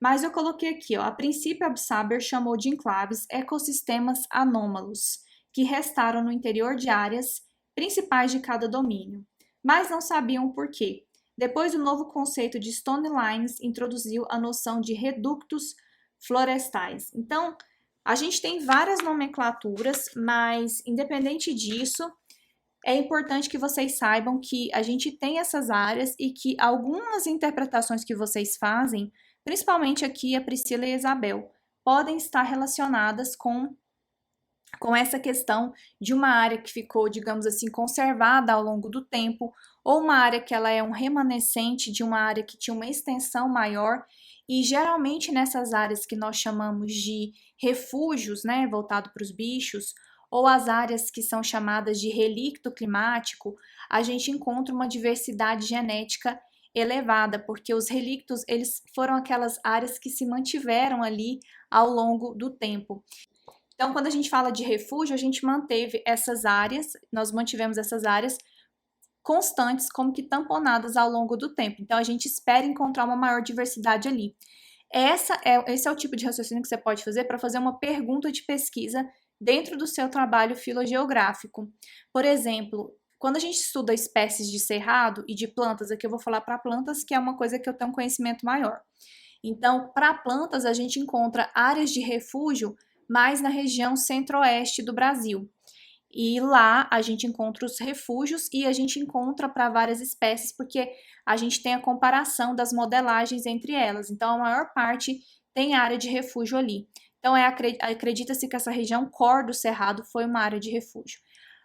Mas eu coloquei aqui, ó, a princípio, Absaber chamou de enclaves ecossistemas anômalos, que restaram no interior de áreas principais de cada domínio, mas não sabiam por quê. Depois, o novo conceito de Stone Lines introduziu a noção de reductos florestais. Então, a gente tem várias nomenclaturas, mas independente disso, é importante que vocês saibam que a gente tem essas áreas e que algumas interpretações que vocês fazem, principalmente aqui a Priscila e a Isabel, podem estar relacionadas com essa questão de uma área que ficou, digamos assim, conservada ao longo do tempo, ou uma área que ela é um remanescente de uma área que tinha uma extensão maior, e geralmente nessas áreas que nós chamamos de refúgios, né, voltado para os bichos, ou as áreas que são chamadas de relicto climático, a gente encontra uma diversidade genética elevada, porque os relictos, eles foram aquelas áreas que se mantiveram ali ao longo do tempo. Então, quando a gente fala de refúgio, a gente manteve essas áreas, nós mantivemos essas áreas constantes, como que tamponadas ao longo do tempo. Então, a gente espera encontrar uma maior diversidade ali. Esse é o tipo de raciocínio que você pode fazer para fazer uma pergunta de pesquisa dentro do seu trabalho filogeográfico. Por exemplo, quando a gente estuda espécies de cerrado e de plantas, aqui eu vou falar para plantas, que é uma coisa que eu tenho um conhecimento maior. Então, para plantas, a gente encontra áreas de refúgio mais na região centro-oeste do Brasil. E lá a gente encontra os refúgios e a gente encontra para várias espécies, porque a gente tem a comparação das modelagens entre elas. Então, a maior parte tem área de refúgio ali. Então, acredita-se que essa região core do Cerrado foi uma área de refúgio.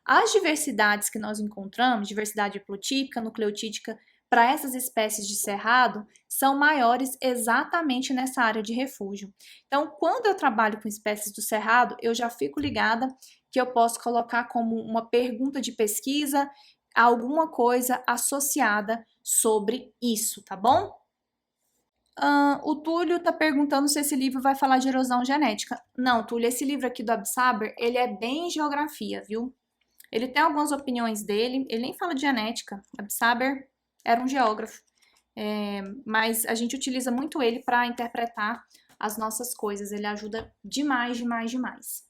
As diversidades que nós encontramos, diversidade haplotípica, nucleotídica, para essas espécies de cerrado, são maiores exatamente nessa área de refúgio. Então, quando eu trabalho com espécies do cerrado, eu já fico ligada que eu posso colocar como uma pergunta de pesquisa alguma coisa associada sobre isso, tá bom? O Túlio está perguntando se esse livro vai falar de erosão genética. Não, Túlio, esse livro aqui do Absaber, ele é bem geografia, viu? Ele tem algumas opiniões dele, ele nem fala de genética. Absaber era um geógrafo, mas a gente utiliza muito ele para interpretar as nossas coisas. Ele ajuda demais, demais, demais.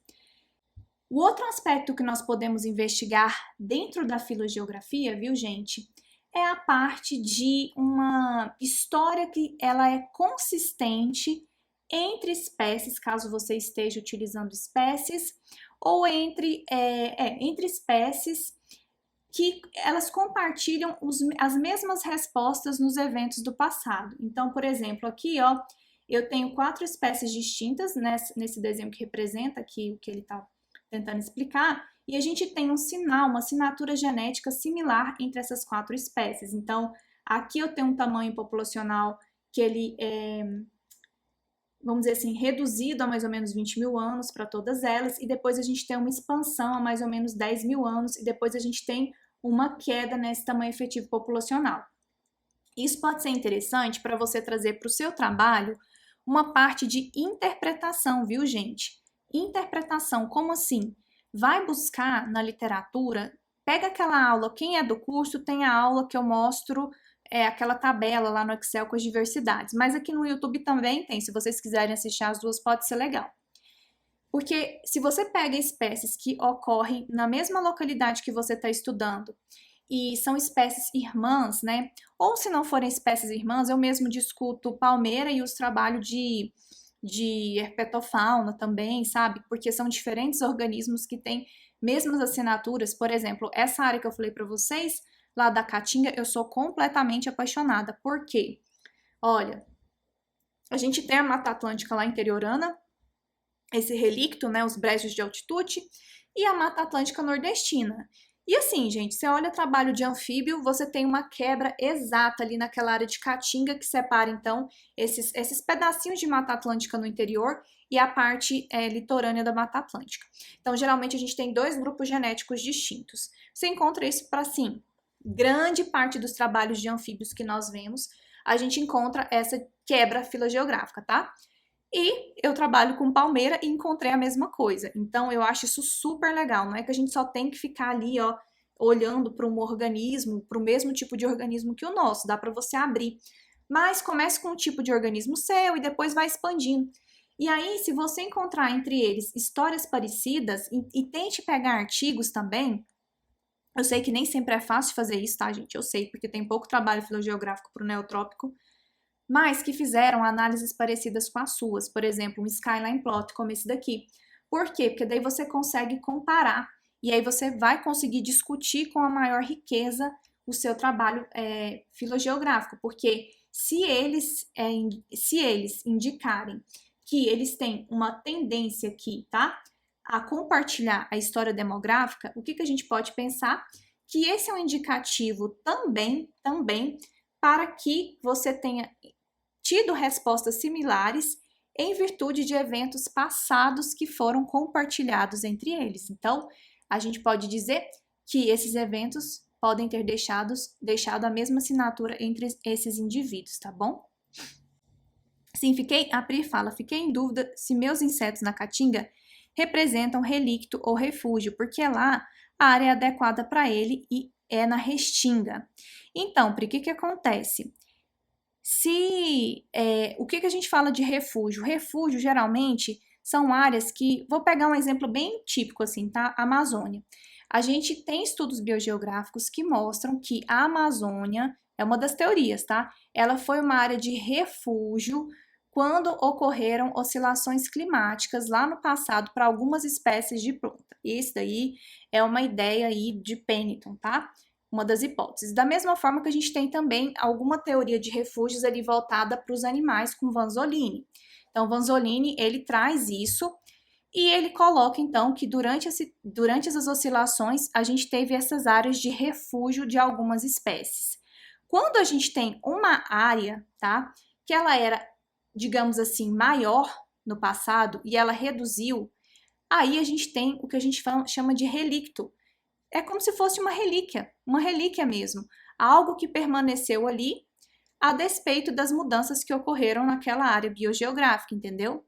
O outro aspecto que nós podemos investigar dentro da filogeografia, viu, gente, é a parte de uma história que ela é consistente entre espécies, caso você esteja utilizando espécies, ou entre espécies que elas compartilham as mesmas respostas nos eventos do passado. Então, por exemplo, aqui, ó, eu tenho 4 espécies distintas nesse desenho que representa aqui o que ele está tentando explicar, e a gente tem um sinal, uma assinatura genética similar entre essas 4 espécies. Então, aqui eu tenho um tamanho populacional que ele é, vamos dizer assim, reduzido a mais ou menos 20 mil anos para todas elas, e depois a gente tem uma expansão a mais ou menos 10 mil anos, e depois a gente tem uma queda nesse tamanho efetivo populacional. Isso pode ser interessante para você trazer para o seu trabalho uma parte de interpretação, viu, gente? Interpretação, como assim? Vai buscar na literatura, pega aquela aula, quem é do curso tem a aula que eu mostro, aquela tabela lá no Excel com as diversidades, mas aqui no YouTube também tem, se vocês quiserem assistir as duas pode ser legal. Porque se você pega espécies que ocorrem na mesma localidade que você está estudando, e são espécies irmãs, né? Ou se não forem espécies irmãs, eu mesmo discuto palmeira e os trabalhos de herpetofauna também, sabe? Porque são diferentes organismos que têm mesmas assinaturas. Por exemplo, essa área que eu falei para vocês, lá da Caatinga, eu sou completamente apaixonada. Por quê? Olha, a gente tem a Mata Atlântica lá interiorana, esse relicto, né, os brejos de altitude, e a Mata Atlântica nordestina. E assim, gente, você olha o trabalho de anfíbio, você tem uma quebra exata ali naquela área de Caatinga que separa, então, esses pedacinhos de Mata Atlântica no interior e a parte litorânea da Mata Atlântica. Então, geralmente, a gente tem 2 grupos genéticos distintos. Você encontra isso para, assim, grande parte dos trabalhos de anfíbios que nós vemos, a gente encontra essa quebra filogeográfica, tá? E eu trabalho com palmeira e encontrei a mesma coisa. Então, eu acho isso super legal. Não é que a gente só tem que ficar ali, ó, olhando para um organismo, para o mesmo tipo de organismo que o nosso. Dá para você abrir. Mas comece com um tipo de organismo seu e depois vai expandindo. E aí, se você encontrar entre eles histórias parecidas e tente pegar artigos também, eu sei que nem sempre é fácil fazer isso, tá, gente? Eu sei, porque tem pouco trabalho filogeográfico para o neotrópico, mas que fizeram análises parecidas com as suas, por exemplo, um skyline plot como esse daqui. Por quê? Porque daí você consegue comparar e aí você vai conseguir discutir com a maior riqueza o seu trabalho filogeográfico, porque se eles indicarem que eles têm uma tendência aqui, tá, a compartilhar a história demográfica, o que a gente pode pensar? Que esse é um indicativo também para que você tenha tido respostas similares em virtude de eventos passados que foram compartilhados entre eles. Então, a gente pode dizer que esses eventos podem ter deixado a mesma assinatura entre esses indivíduos, tá bom? Sim, a Pri fala, fiquei em dúvida se meus insetos na Caatinga representam relicto ou refúgio, porque lá a área é adequada para ele e é na Restinga. Então, Pri, o que acontece? O que a gente fala de refúgio? Refúgio, geralmente, são áreas que... Vou pegar um exemplo bem típico, assim, tá? Amazônia. A gente tem estudos biogeográficos que mostram que a Amazônia, é uma das teorias, tá? Ela foi uma área de refúgio quando ocorreram oscilações climáticas lá no passado para algumas espécies de planta. Isso daí é uma ideia aí de Pennington, tá? Uma das hipóteses. Da mesma forma que a gente tem também alguma teoria de refúgios ali voltada para os animais com Vanzolini. Então, Vanzolini, ele traz isso e ele coloca, então, que durante essas oscilações, a gente teve essas áreas de refúgio de algumas espécies. Quando a gente tem uma área, tá, que ela era, digamos assim, maior no passado e ela reduziu, aí a gente tem o que a gente chama de relicto. É como se fosse uma relíquia mesmo, algo que permaneceu ali a despeito das mudanças que ocorreram naquela área biogeográfica, entendeu?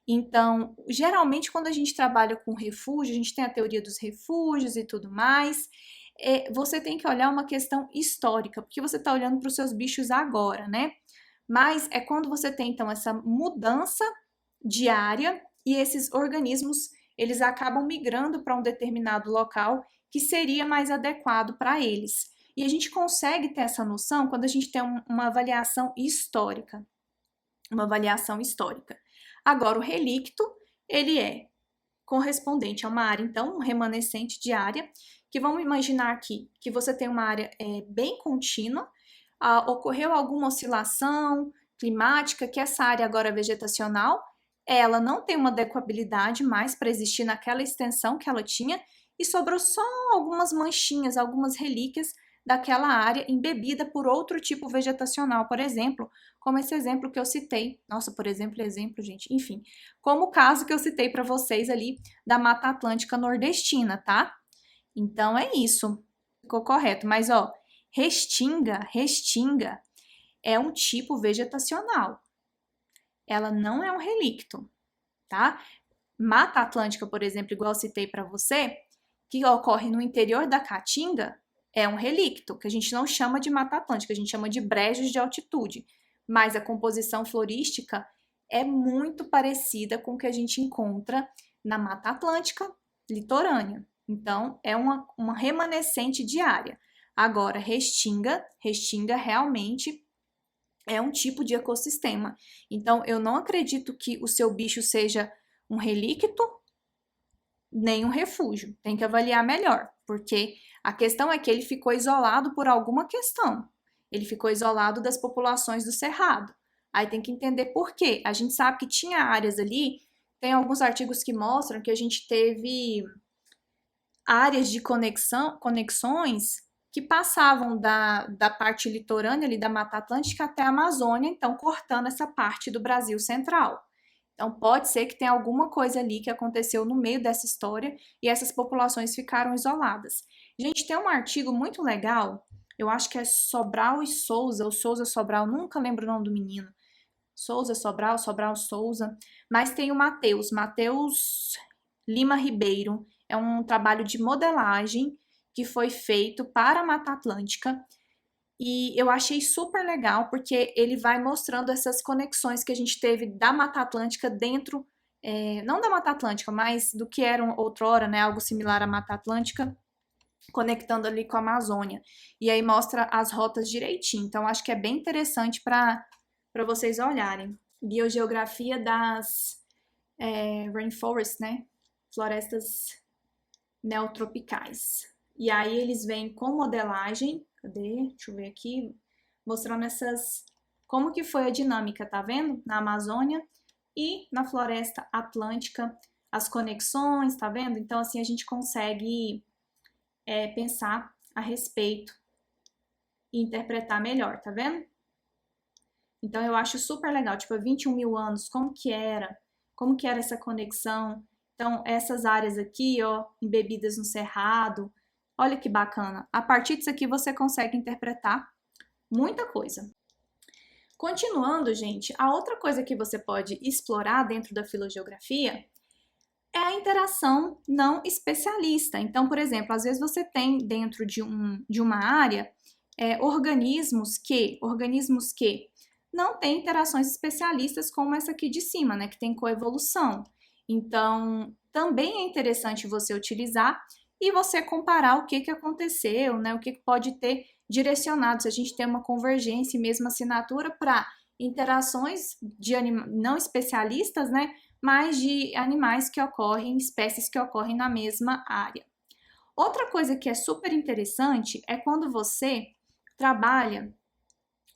Então, geralmente, quando a gente trabalha com refúgio, a gente tem a teoria dos refúgios e tudo mais, você tem que olhar uma questão histórica, porque você está olhando para os seus bichos agora, né? Mas é quando você tem, então, essa mudança de área e esses organismos, eles acabam migrando para um determinado local que seria mais adequado para eles. E a gente consegue ter essa noção quando a gente tem uma avaliação histórica. Uma avaliação histórica. Agora, o relicto, ele é correspondente a uma área, então, um remanescente de área, que vamos imaginar aqui que você tem uma área bem contínua, ocorreu alguma oscilação climática, que essa área agora vegetacional, ela não tem uma adequabilidade mais para existir naquela extensão que ela tinha, e sobrou só algumas manchinhas, algumas relíquias daquela área embebida por outro tipo vegetacional, por exemplo, como esse exemplo que eu citei. Nossa, por exemplo, gente. Enfim, como o caso que eu citei para vocês ali da Mata Atlântica Nordestina, tá? Então é isso. Ficou correto. Mas, ó, restinga é um tipo vegetacional. Ela não é um relicto, tá? Mata Atlântica, por exemplo, igual eu citei para você, que ocorre no interior da Caatinga, é um relicto, que a gente não chama de Mata Atlântica, a gente chama de brejos de altitude. Mas a composição florística é muito parecida com o que a gente encontra na Mata Atlântica litorânea. Então, é uma remanescente de área. Agora, restinga realmente é um tipo de ecossistema. Então, eu não acredito que o seu bicho seja um relicto nem um refúgio. Tem que avaliar melhor, porque a questão é que ele ficou isolado por alguma questão. Ele ficou isolado das populações do Cerrado. Aí tem que entender por quê. A gente sabe que tinha áreas ali, tem alguns artigos que mostram que a gente teve áreas de conexões que passavam da parte litorânea ali da Mata Atlântica até a Amazônia, então cortando essa parte do Brasil central. Então pode ser que tenha alguma coisa ali que aconteceu no meio dessa história e essas populações ficaram isoladas. Gente, tem um artigo muito legal, eu acho que é Sobral e Souza, ou Souza Sobral, nunca lembro o nome do menino. Souza Sobral, Sobral Souza, mas tem o Matheus Lima Ribeiro, é um trabalho de modelagem que foi feito para a Mata Atlântica e eu achei super legal porque ele vai mostrando essas conexões que a gente teve da Mata Atlântica dentro, não da Mata Atlântica, mas do que era outrora, né, algo similar à Mata Atlântica, conectando ali com a Amazônia. E aí mostra as rotas direitinho. Então, acho que é bem interessante para vocês olharem. Biogeografia das rainforests, né? Florestas neotropicais. E aí eles vêm com modelagem, cadê? Deixa eu ver aqui, mostrando como que foi a dinâmica, tá vendo? Na Amazônia e na Floresta Atlântica, as conexões, tá vendo? Então, assim, a gente consegue pensar a respeito e interpretar melhor, tá vendo? Então, eu acho super legal, tipo, há 21 mil anos, como que era essa conexão. Então, essas áreas aqui, ó, embebidas no cerrado, olha que bacana. A partir disso aqui, você consegue interpretar muita coisa. Continuando, gente, a outra coisa que você pode explorar dentro da filogeografia é a interação não especialista. Então, por exemplo, às vezes você tem dentro de uma área organismos que não têm interações especialistas como essa aqui de cima, né, que tem coevolução. Então, também é interessante você utilizar e você comparar o que aconteceu, né, o que pode ter direcionado, se a gente tem uma convergência e mesma assinatura para interações de não especialistas, né, mas de animais que ocorrem, espécies que ocorrem na mesma área. Outra coisa que é super interessante é quando você trabalha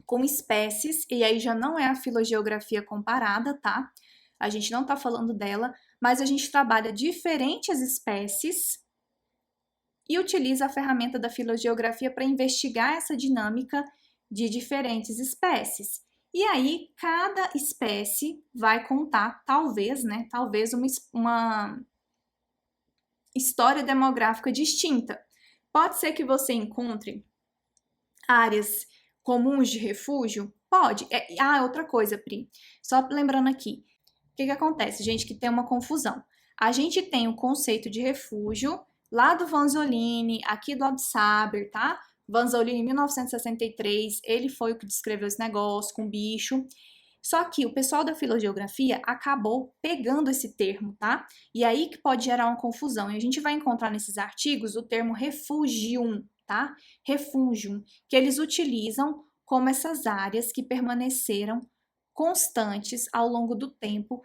com espécies, e aí já não é a filogeografia comparada, tá? A gente não tá falando dela, mas a gente trabalha diferentes espécies e utiliza a ferramenta da filogeografia para investigar essa dinâmica de diferentes espécies. E aí, cada espécie vai contar, talvez, né? Talvez uma história demográfica distinta. Pode ser que você encontre áreas comuns de refúgio? Pode. Outra coisa, Pri. Só lembrando aqui. que acontece, gente, que tem uma confusão. A gente tem o conceito de refúgio lá do Vanzolini, aqui do Absaber, tá? Vanzolini, em 1963, ele foi o que descreveu esse negócio com bicho. Só que o pessoal da filogeografia acabou pegando esse termo, tá? E aí que pode gerar uma confusão. E a gente vai encontrar nesses artigos o termo refugium, tá? Refugium, que eles utilizam como essas áreas que permaneceram constantes ao longo do tempo,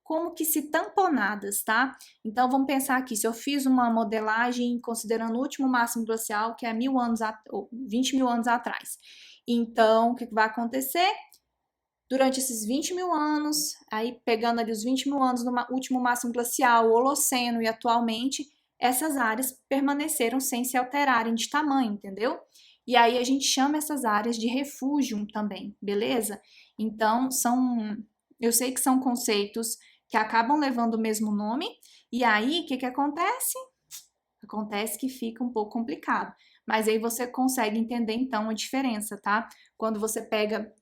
como que se tamponadas, tá? Então vamos pensar aqui, se eu fiz uma modelagem considerando o último máximo glacial, que é 1000 anos, 20 mil anos atrás. Então, o que vai acontecer? Durante esses 20 mil anos, aí pegando ali os 20 mil anos no último máximo glacial, o Holoceno e atualmente, essas áreas permaneceram sem se alterarem de tamanho, entendeu? E aí a gente chama essas áreas de refúgio também, beleza? Então, eu sei que são conceitos que acabam levando o mesmo nome, e aí o que acontece? Acontece que fica um pouco complicado, mas aí você consegue entender então a diferença, tá? Quando você pega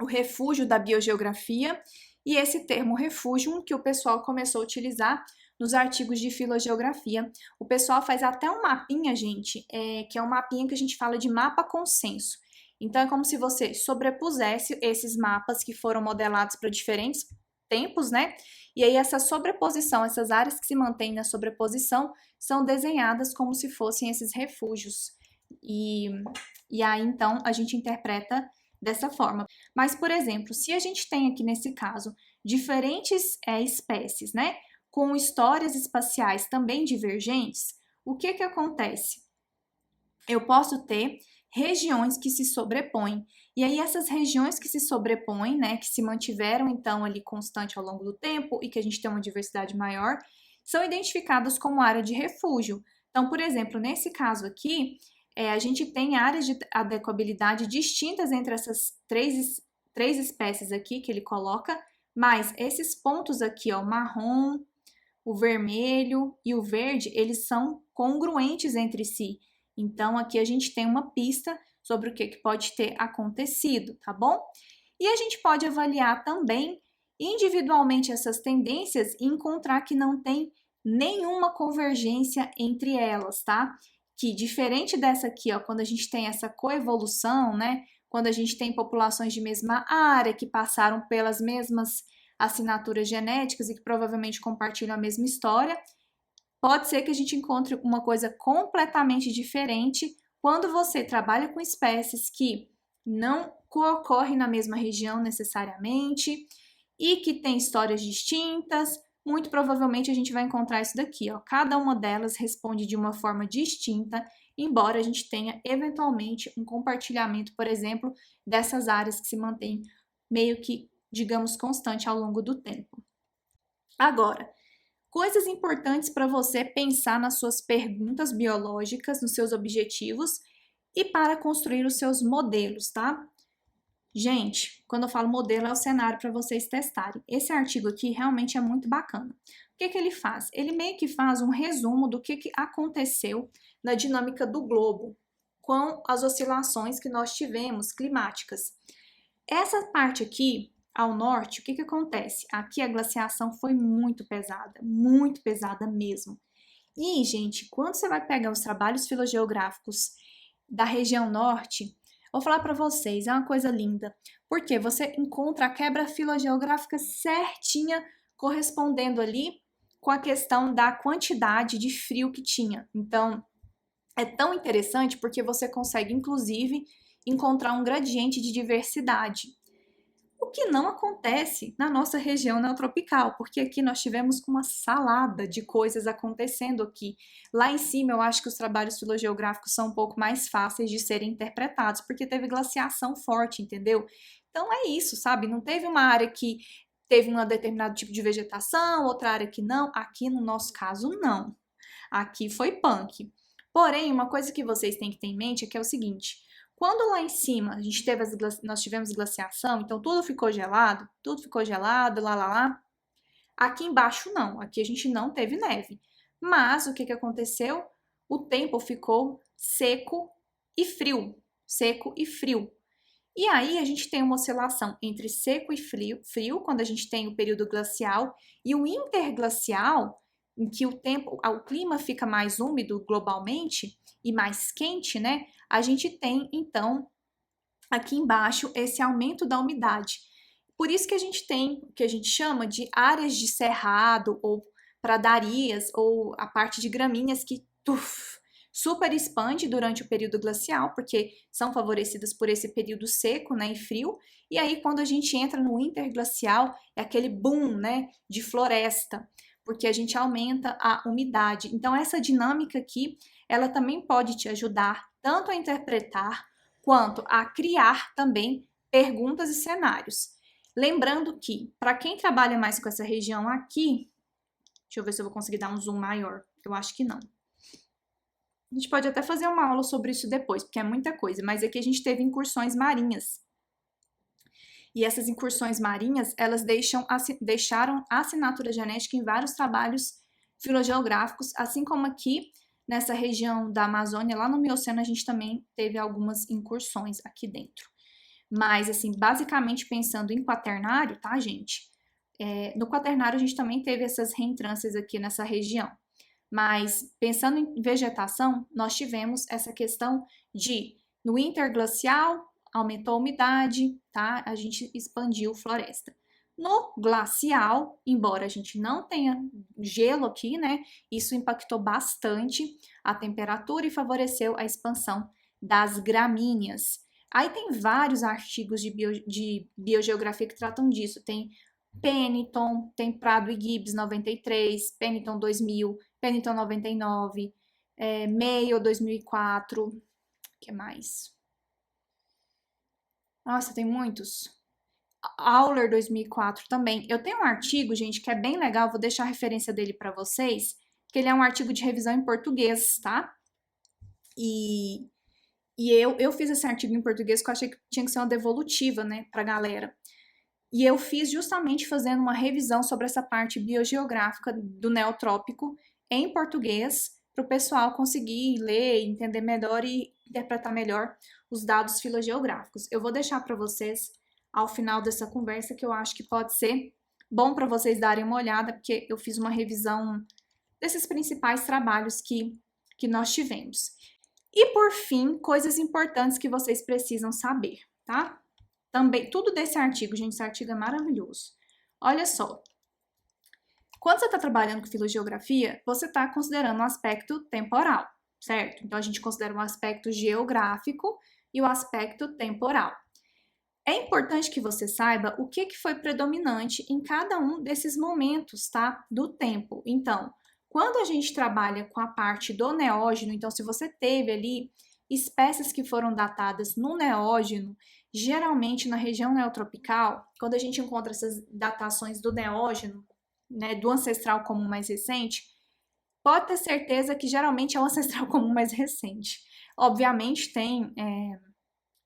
o refúgio da biogeografia e esse termo refúgio que o pessoal começou a utilizar nos artigos de filogeografia. O pessoal faz até um mapinha, gente, que é um mapinha que a gente fala de mapa consenso. Então, é como se você sobrepusesse esses mapas que foram modelados para diferentes tempos, né? E aí, essa sobreposição, essas áreas que se mantêm na sobreposição, são desenhadas como se fossem esses refúgios. E aí, então, a gente interpreta dessa forma. Mas, por exemplo, se a gente tem aqui nesse caso diferentes espécies, né, com histórias espaciais também divergentes, o que acontece? Eu posso ter regiões que se sobrepõem. E aí essas regiões que se sobrepõem, né, que se mantiveram então ali constante ao longo do tempo e que a gente tem uma diversidade maior, são identificadas como área de refúgio. Então, por exemplo, nesse caso aqui, a gente tem áreas de adequabilidade distintas entre essas três espécies aqui que ele coloca, mas esses pontos aqui, ó, o marrom, o vermelho e o verde, eles são congruentes entre si. Então, aqui a gente tem uma pista sobre o que pode ter acontecido, tá bom? E a gente pode avaliar também individualmente essas tendências e encontrar que não tem nenhuma convergência entre elas, tá? Que diferente dessa aqui, ó, quando a gente tem essa coevolução, né? Quando a gente tem populações de mesma área que passaram pelas mesmas assinaturas genéticas e que provavelmente compartilham a mesma história, pode ser que a gente encontre uma coisa completamente diferente quando você trabalha com espécies que não ocorrem na mesma região necessariamente e que têm histórias distintas. Muito provavelmente a gente vai encontrar isso daqui, ó. Cada uma delas responde de uma forma distinta, embora a gente tenha eventualmente um compartilhamento, por exemplo, dessas áreas que se mantêm meio que, digamos, constante ao longo do tempo. Agora, coisas importantes para você pensar nas suas perguntas biológicas, nos seus objetivos e para construir os seus modelos, tá? Gente, quando eu falo modelo, é o cenário para vocês testarem. Esse artigo aqui realmente é muito bacana. O que ele faz? Ele meio que faz um resumo do que aconteceu na dinâmica do globo com as oscilações que nós tivemos climáticas. Essa parte aqui, ao norte, o que acontece? Aqui a glaciação foi muito pesada mesmo. E, gente, quando você vai pegar os trabalhos filogeográficos da região norte, vou falar para vocês, é uma coisa linda, porque você encontra a quebra filogeográfica certinha correspondendo ali com a questão da quantidade de frio que tinha. Então, é tão interessante porque você consegue, inclusive, encontrar um gradiente de diversidade. O que não acontece na nossa região neotropical, porque aqui nós tivemos uma salada de coisas acontecendo aqui. Lá em cima, eu acho que os trabalhos filogeográficos são um pouco mais fáceis de serem interpretados, porque teve glaciação forte, entendeu? Então é isso, sabe? Não teve uma área que teve um determinado tipo de vegetação, outra área que não. Aqui no nosso caso, não. Aqui foi punk. Porém, uma coisa que vocês têm que ter em mente é que é o seguinte: quando lá em cima nós tivemos glaciação, então tudo ficou gelado, lá. Aqui embaixo não, aqui a gente não teve neve. Mas o que aconteceu? O tempo ficou seco e frio, seco e frio. E aí a gente tem uma oscilação entre seco e frio, quando a gente tem o período glacial, e o interglacial, em que o clima fica mais úmido globalmente e mais quente, né? A gente tem, então, aqui embaixo, esse aumento da umidade. Por isso que a gente tem o que a gente chama de áreas de cerrado, ou pradarias, ou a parte de gramíneas que super expande durante o período glacial, porque são favorecidas por esse período seco, né, e frio. E aí, quando a gente entra no interglacial, é aquele boom, né, de floresta, porque a gente aumenta a umidade. Então, essa dinâmica aqui, ela também pode te ajudar tanto a interpretar quanto a criar também perguntas e cenários. Lembrando que, para quem trabalha mais com essa região aqui, deixa eu ver se eu vou conseguir dar um zoom maior. Eu acho que não. A gente pode até fazer uma aula sobre isso depois, porque é muita coisa, mas aqui a gente teve incursões marinhas. E essas incursões marinhas, elas deixaram assinatura genética em vários trabalhos filogeográficos, assim como aqui nessa região da Amazônia, lá no Mioceno, a gente também teve algumas incursões aqui dentro. Mas, assim, basicamente pensando em quaternário, tá, gente? No quaternário a gente também teve essas reentrâncias aqui nessa região. Mas, pensando em vegetação, nós tivemos essa questão de, no interglacial, aumentou a umidade, tá? A gente expandiu floresta. No glacial, embora a gente não tenha gelo aqui, né? Isso impactou bastante a temperatura e favoreceu a expansão das gramíneas. Aí tem vários artigos de biogeografia que tratam disso. Tem Pennington, tem Prado e Gibbs 93, Pennington 2000, Pennington 99, Mayo 2004, o que mais? Nossa, tem muitos. Auler 2004 também. Eu tenho um artigo, gente, que é bem legal, vou deixar a referência dele para vocês, que ele é um artigo de revisão em português, tá? E eu fiz esse artigo em português porque eu achei que tinha que ser uma devolutiva, né, pra galera. E eu fiz justamente fazendo uma revisão sobre essa parte biogeográfica do neotrópico em português, para o pessoal conseguir ler, entender melhor e interpretar melhor os dados filogeográficos. Eu vou deixar para vocês ao final dessa conversa, que eu acho que pode ser bom para vocês darem uma olhada, porque eu fiz uma revisão desses principais trabalhos que nós tivemos. E por fim, coisas importantes que vocês precisam saber, tá? Também, tudo desse artigo, gente, esse artigo é maravilhoso. Olha só, quando você está trabalhando com filogeografia, você está considerando o aspecto temporal, certo? Então, a gente considera o aspecto geográfico e o aspecto temporal. É importante que você saiba o que foi predominante em cada um desses momentos, tá? Do tempo. Então, quando a gente trabalha com a parte do neógeno, então se você teve ali espécies que foram datadas no neógeno, geralmente na região neotropical, quando a gente encontra essas datações do neógeno, né, do ancestral comum mais recente, pode ter certeza que geralmente é o ancestral comum mais recente. Obviamente tem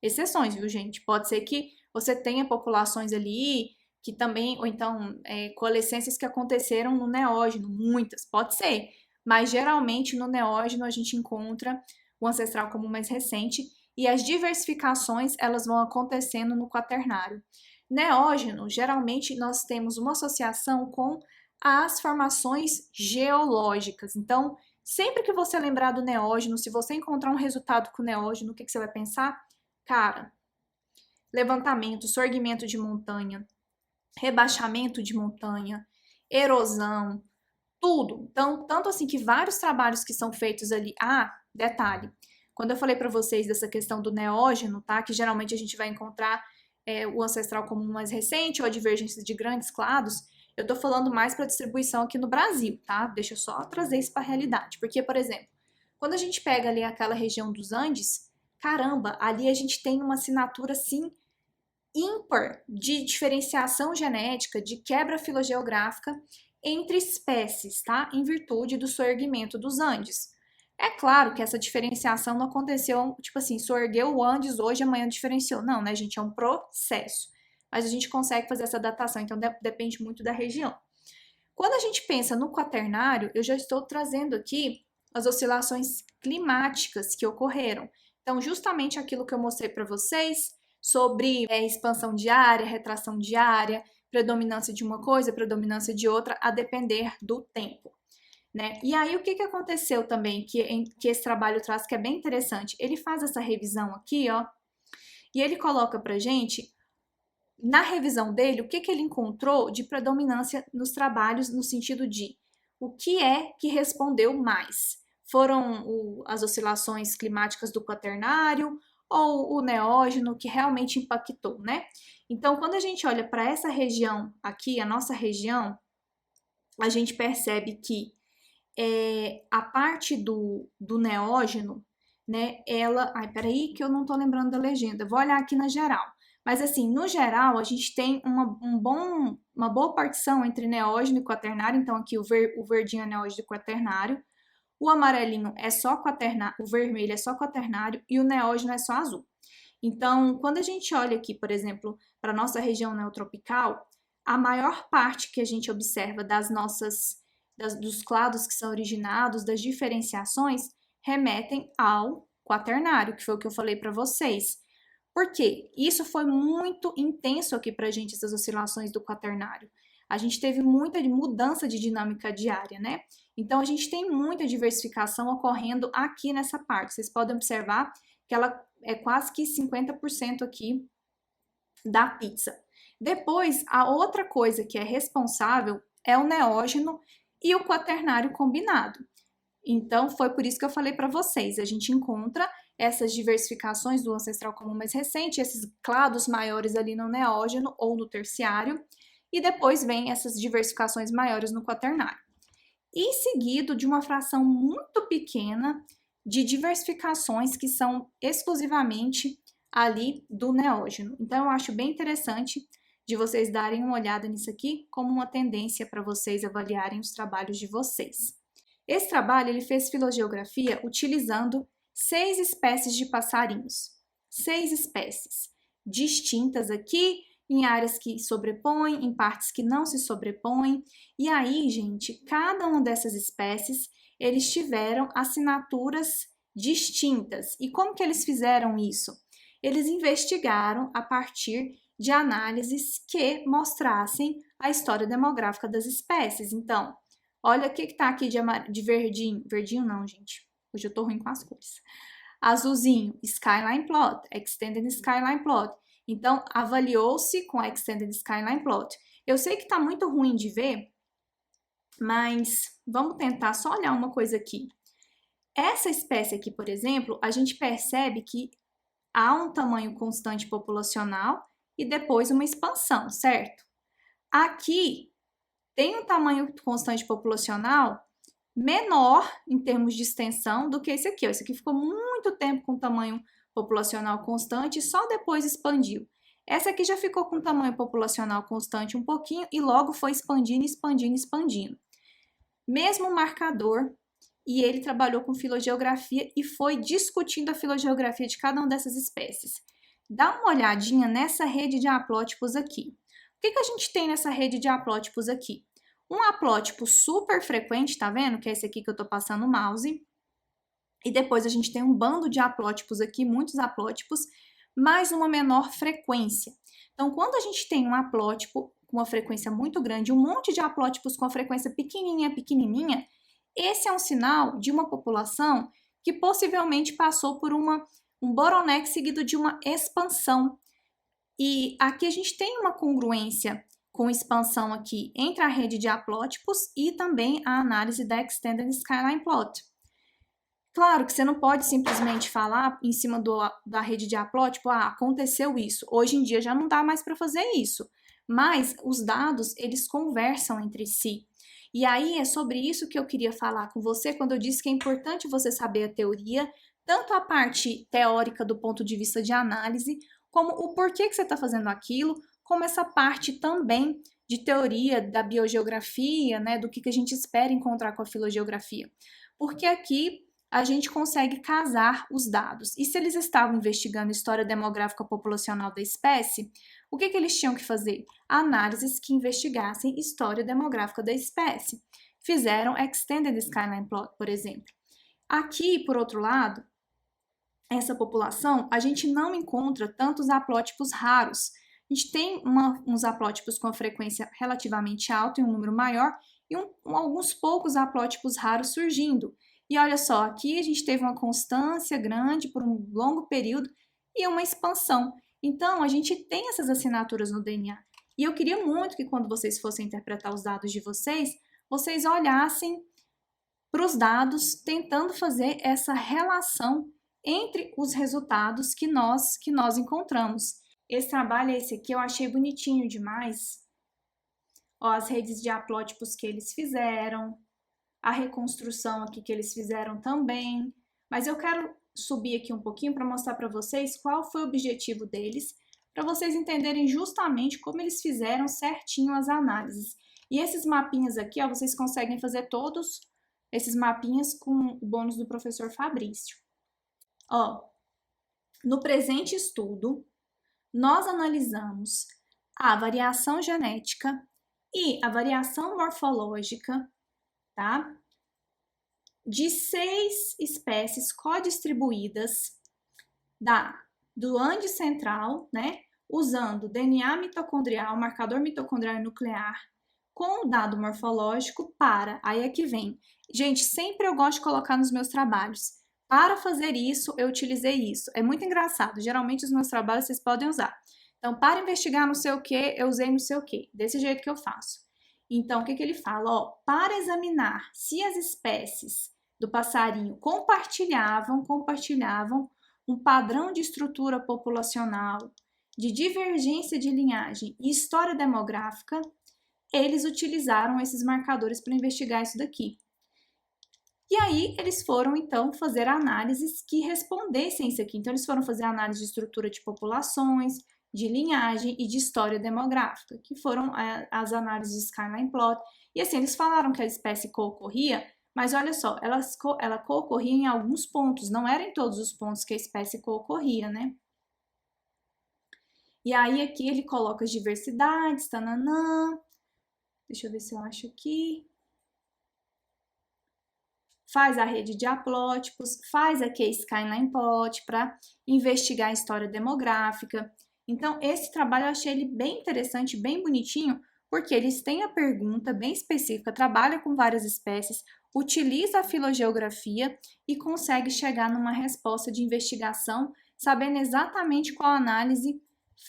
exceções, viu, gente? Pode ser que você tenha populações ali que também, ou então coalescências que aconteceram no neógeno, muitas, pode ser, mas geralmente no neógeno a gente encontra o ancestral comum mais recente e as diversificações elas vão acontecendo no quaternário. Neógeno, geralmente nós temos uma associação com as formações geológicas. Então, sempre que você lembrar do neógeno, se você encontrar um resultado com o neógeno, o que você vai pensar? Cara, levantamento, sorgimento de montanha, rebaixamento de montanha, erosão, tudo. Então, tanto assim que vários trabalhos que são feitos ali. Ah, detalhe, quando eu falei para vocês dessa questão do neógeno, tá? Que geralmente a gente vai encontrar o ancestral comum mais recente ou a divergência de grandes clados, eu tô falando mais para distribuição aqui no Brasil, tá? Deixa eu só trazer isso para a realidade. Porque, por exemplo, quando a gente pega ali aquela região dos Andes, caramba, ali a gente tem uma assinatura, assim, ímpar de diferenciação genética, de quebra filogeográfica entre espécies, tá? Em virtude do soerguimento dos Andes. É claro que essa diferenciação não aconteceu, tipo assim, soergueu o Andes hoje, amanhã diferenciou. Não, né, gente? É um processo. Mas a gente consegue fazer essa datação, então depende muito da região. Quando a gente pensa no quaternário, eu já estou trazendo aqui as oscilações climáticas que ocorreram. Então, justamente aquilo que eu mostrei para vocês sobre expansão diária, retração diária, predominância de uma coisa, predominância de outra, a depender do tempo. Né? E aí, o que aconteceu também, que esse trabalho traz, que é bem interessante? Ele faz essa revisão aqui, ó, e ele coloca pra gente, na revisão dele, o que ele encontrou de predominância nos trabalhos, no sentido de o que é que respondeu mais? Foram as oscilações climáticas do quaternário ou o neógeno que realmente impactou, né? Então, quando a gente olha para essa região aqui, a nossa região, a gente percebe que a parte do neógeno, né, ela... Ai, peraí que eu não tô lembrando da legenda, vou olhar aqui na geral. Mas assim, no geral, a gente tem uma boa partição entre neógeno e quaternário, então aqui o verdinho é neógeno e quaternário, o amarelinho é só quaternário, o vermelho é só quaternário e o neógeno é só azul. Então, quando a gente olha aqui, por exemplo, para a nossa região neotropical, a maior parte que a gente observa dos clados que são originados, das diferenciações, remetem ao quaternário, que foi o que eu falei para vocês. Por quê? Isso foi muito intenso aqui para a gente, essas oscilações do quaternário. A gente teve muita mudança de dinâmica diária, né? Então, a gente tem muita diversificação ocorrendo aqui nessa parte. Vocês podem observar que ela é quase que 50% aqui da pizza. Depois, a outra coisa que é responsável é o neógeno e o quaternário combinado. Então, foi por isso que eu falei para vocês, a gente encontra essas diversificações do ancestral comum mais recente, esses clados maiores ali no neógeno ou no terciário, e depois vem essas diversificações maiores no quaternário. E seguido de uma fração muito pequena de diversificações que são exclusivamente ali do neógeno. Então, eu acho bem interessante de vocês darem uma olhada nisso aqui como uma tendência para vocês avaliarem os trabalhos de vocês. Esse trabalho ele fez filogeografia utilizando 6 espécies de passarinhos. 6 espécies distintas aqui, em áreas que sobrepõem, em partes que não se sobrepõem. E aí, gente, cada uma dessas espécies, eles tiveram assinaturas distintas. E como que eles fizeram isso? Eles investigaram a partir de análises que mostrassem a história demográfica das espécies. Então, olha o que está aqui de verdinho. Verdinho não, gente. Hoje eu tô ruim com as cores. Azulzinho, Skyline Plot, Extended Skyline Plot. Então, avaliou-se com a Extended Skyline Plot. Eu sei que tá muito ruim de ver, mas vamos tentar só olhar uma coisa aqui. Essa espécie aqui, por exemplo, a gente percebe que há um tamanho constante populacional e depois uma expansão, certo? Aqui tem um tamanho constante populacional menor em termos de extensão do que esse aqui. Esse aqui ficou muito tempo com tamanho populacional constante e só depois expandiu. Essa aqui já ficou com tamanho populacional constante um pouquinho e logo foi expandindo, expandindo, expandindo. Mesmo marcador, e ele trabalhou com filogeografia e foi discutindo a filogeografia de cada uma dessas espécies. Dá uma olhadinha nessa rede de haplótipos aqui. O que a gente tem nessa rede de haplótipos aqui? Um haplótipo super frequente, tá vendo? Que é esse aqui que eu tô passando o mouse. E depois a gente tem um bando de haplótipos aqui, muitos haplótipos, mas uma menor frequência. Então, quando a gente tem um haplótipo com uma frequência muito grande, um monte de haplótipos com a frequência pequenininha, pequenininha, esse é um sinal de uma população que possivelmente passou por um bottleneck seguido de uma expansão. E aqui a gente tem uma congruência com expansão aqui entre a rede de haplótipos e também a análise da Extended Skyline Plot. Claro que você não pode simplesmente falar em cima da rede de haplótipo, aconteceu isso. Hoje em dia já não dá mais para fazer isso. Mas os dados, eles conversam entre si. E aí é sobre isso que eu queria falar com você quando eu disse que é importante você saber a teoria, tanto a parte teórica do ponto de vista de análise, como o porquê que você está fazendo aquilo, como essa parte também de teoria da biogeografia, né, do que a gente espera encontrar com a filogeografia. Porque aqui a gente consegue casar os dados. E se eles estavam investigando a história demográfica populacional da espécie, o que eles tinham que fazer? Análises que investigassem história demográfica da espécie. Fizeram Extended Skyline Plot, por exemplo. Aqui, por outro lado, essa população, a gente não encontra tantos haplótipos raros. A gente tem uns haplótipos com a frequência relativamente alta e um número maior, e alguns poucos haplótipos raros surgindo. E olha só, aqui a gente teve uma constância grande por um longo período e uma expansão. Então, a gente tem essas assinaturas no DNA. E eu queria muito que quando vocês fossem interpretar os dados de vocês olhassem para os dados, tentando fazer essa relação entre os resultados que nós encontramos. Esse trabalho, esse aqui, eu achei bonitinho demais. Ó, as redes de haplótipos que eles fizeram, a reconstrução aqui que eles fizeram também. Mas eu quero subir aqui um pouquinho para mostrar para vocês qual foi o objetivo deles, para vocês entenderem justamente como eles fizeram certinho as análises. E esses mapinhas aqui, ó, vocês conseguem fazer todos esses mapinhas com o bônus do professor Fabrício. Ó, no presente estudo, nós analisamos a variação genética e a variação morfológica, tá? De 6 espécies codistribuídas do Andes Central, né? Usando DNA mitocondrial, marcador mitocondrial e nuclear, com o dado morfológico aí é que vem. Gente, sempre eu gosto de colocar nos meus trabalhos. Para fazer isso, eu utilizei isso. É muito engraçado. Geralmente os meus trabalhos vocês podem usar. Então, para investigar não sei o que, eu usei não sei o que. Desse jeito que eu faço. Então, o que ele fala? Ó, para examinar se as espécies do passarinho compartilhavam um padrão de estrutura populacional, de divergência de linhagem e história demográfica, eles utilizaram esses marcadores para investigar isso daqui. E aí, eles foram, então, fazer análises que respondessem isso aqui. Então, eles foram fazer análise de estrutura de populações, de linhagem e de história demográfica, que foram as análises de Skyline Plot. E assim, eles falaram que a espécie co-ocorria, mas olha só, ela co-ocorria em alguns pontos, não era em todos os pontos que a espécie co-ocorria, né? E aí, aqui ele coloca as diversidades, tananã. Deixa eu ver se eu acho aqui. Faz a rede de haplótipos, faz aqui a Skyline Plot para investigar a história demográfica. Então, esse trabalho eu achei ele bem interessante, bem bonitinho, porque eles têm a pergunta bem específica, trabalha com várias espécies, utiliza a filogeografia e consegue chegar numa resposta de investigação, sabendo exatamente qual análise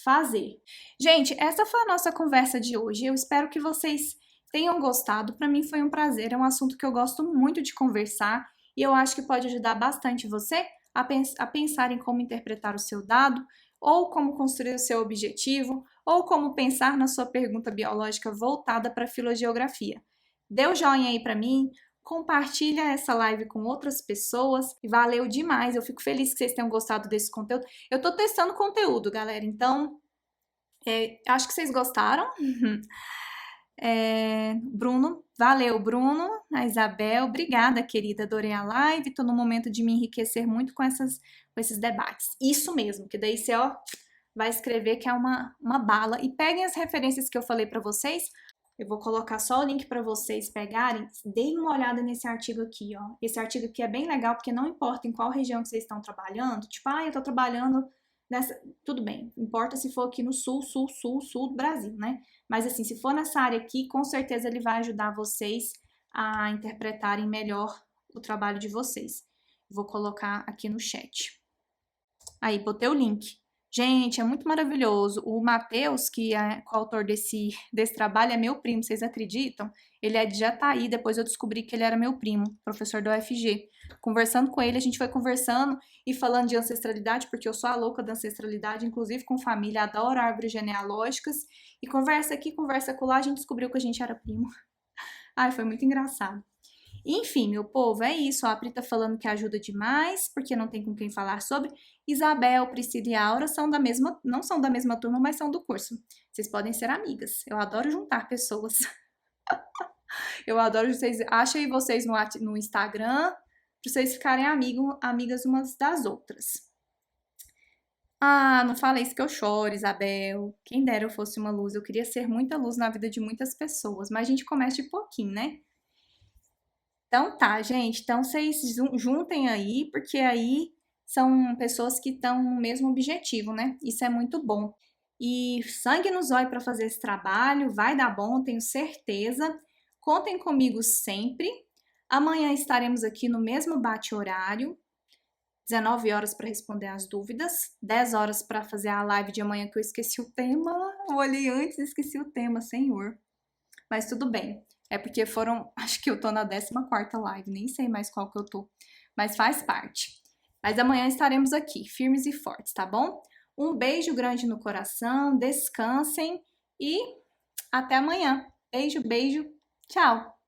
fazer. Gente, essa foi a nossa conversa de hoje. Eu espero que vocês tenham gostado. Para mim foi um prazer, é um assunto que eu gosto muito de conversar e eu acho que pode ajudar bastante você a pensar em como interpretar o seu dado, ou como construir o seu objetivo, ou como pensar na sua pergunta biológica voltada para a filogeografia. Dê o joinha aí para mim, compartilha essa live com outras pessoas, e valeu demais, eu fico feliz que vocês tenham gostado desse conteúdo. Eu tô testando conteúdo, galera, então acho que vocês gostaram. Bruno, valeu, Bruno, a Isabel, obrigada, querida, adorei a live, tô no momento de me enriquecer muito com esses debates. Isso mesmo, que daí você, ó, vai escrever que é uma bala. E peguem as referências que eu falei para vocês, eu vou colocar só o link para vocês pegarem, deem uma olhada nesse artigo aqui, ó. Esse artigo aqui é bem legal, porque não importa em qual região que vocês estão trabalhando, tipo, eu tô trabalhando nessa... Tudo bem, importa se for aqui no sul do Brasil, né? Mas assim, se for nessa área aqui, com certeza ele vai ajudar vocês a interpretarem melhor o trabalho de vocês. Vou colocar aqui no chat. Aí, botei o link. Gente, é muito maravilhoso. O Matheus, que é coautor desse trabalho, é meu primo, vocês acreditam? Ele é de Jataí, depois eu descobri que ele era meu primo, professor da UFG. Conversando com ele, a gente foi conversando e falando de ancestralidade, porque eu sou a louca da ancestralidade, inclusive com família, adoro árvores genealógicas. E conversa aqui, conversa com lá, a gente descobriu que a gente era primo. Ai, foi muito engraçado. Enfim, meu povo, é isso. A Pri tá falando que ajuda demais, porque não tem com quem falar sobre. Isabel, Priscila e Aura não são da mesma turma, mas são do curso. Vocês podem ser amigas. Eu adoro juntar pessoas. Eu adoro vocês. Achem vocês no Instagram, pra vocês ficarem amigas umas das outras. Ah, não fala isso que eu choro, Isabel. Quem dera eu fosse uma luz. Eu queria ser muita luz na vida de muitas pessoas, mas a gente começa de pouquinho, né? Então tá, gente. Então vocês juntem aí, porque aí são pessoas que estão no mesmo objetivo, né? Isso é muito bom. E sangue no zóio para fazer esse trabalho, vai dar bom, tenho certeza. Contem comigo sempre. Amanhã estaremos aqui no mesmo bate-horário, 19 horas para responder as dúvidas, 10 horas para fazer a live de amanhã que eu esqueci o tema. Eu olhei antes e esqueci o tema, senhor. Mas tudo bem. É porque acho que eu tô na 14ª live, nem sei mais qual que eu tô, mas faz parte. Mas amanhã estaremos aqui, firmes e fortes, tá bom? Um beijo grande no coração, descansem e até amanhã. Beijo, beijo, tchau!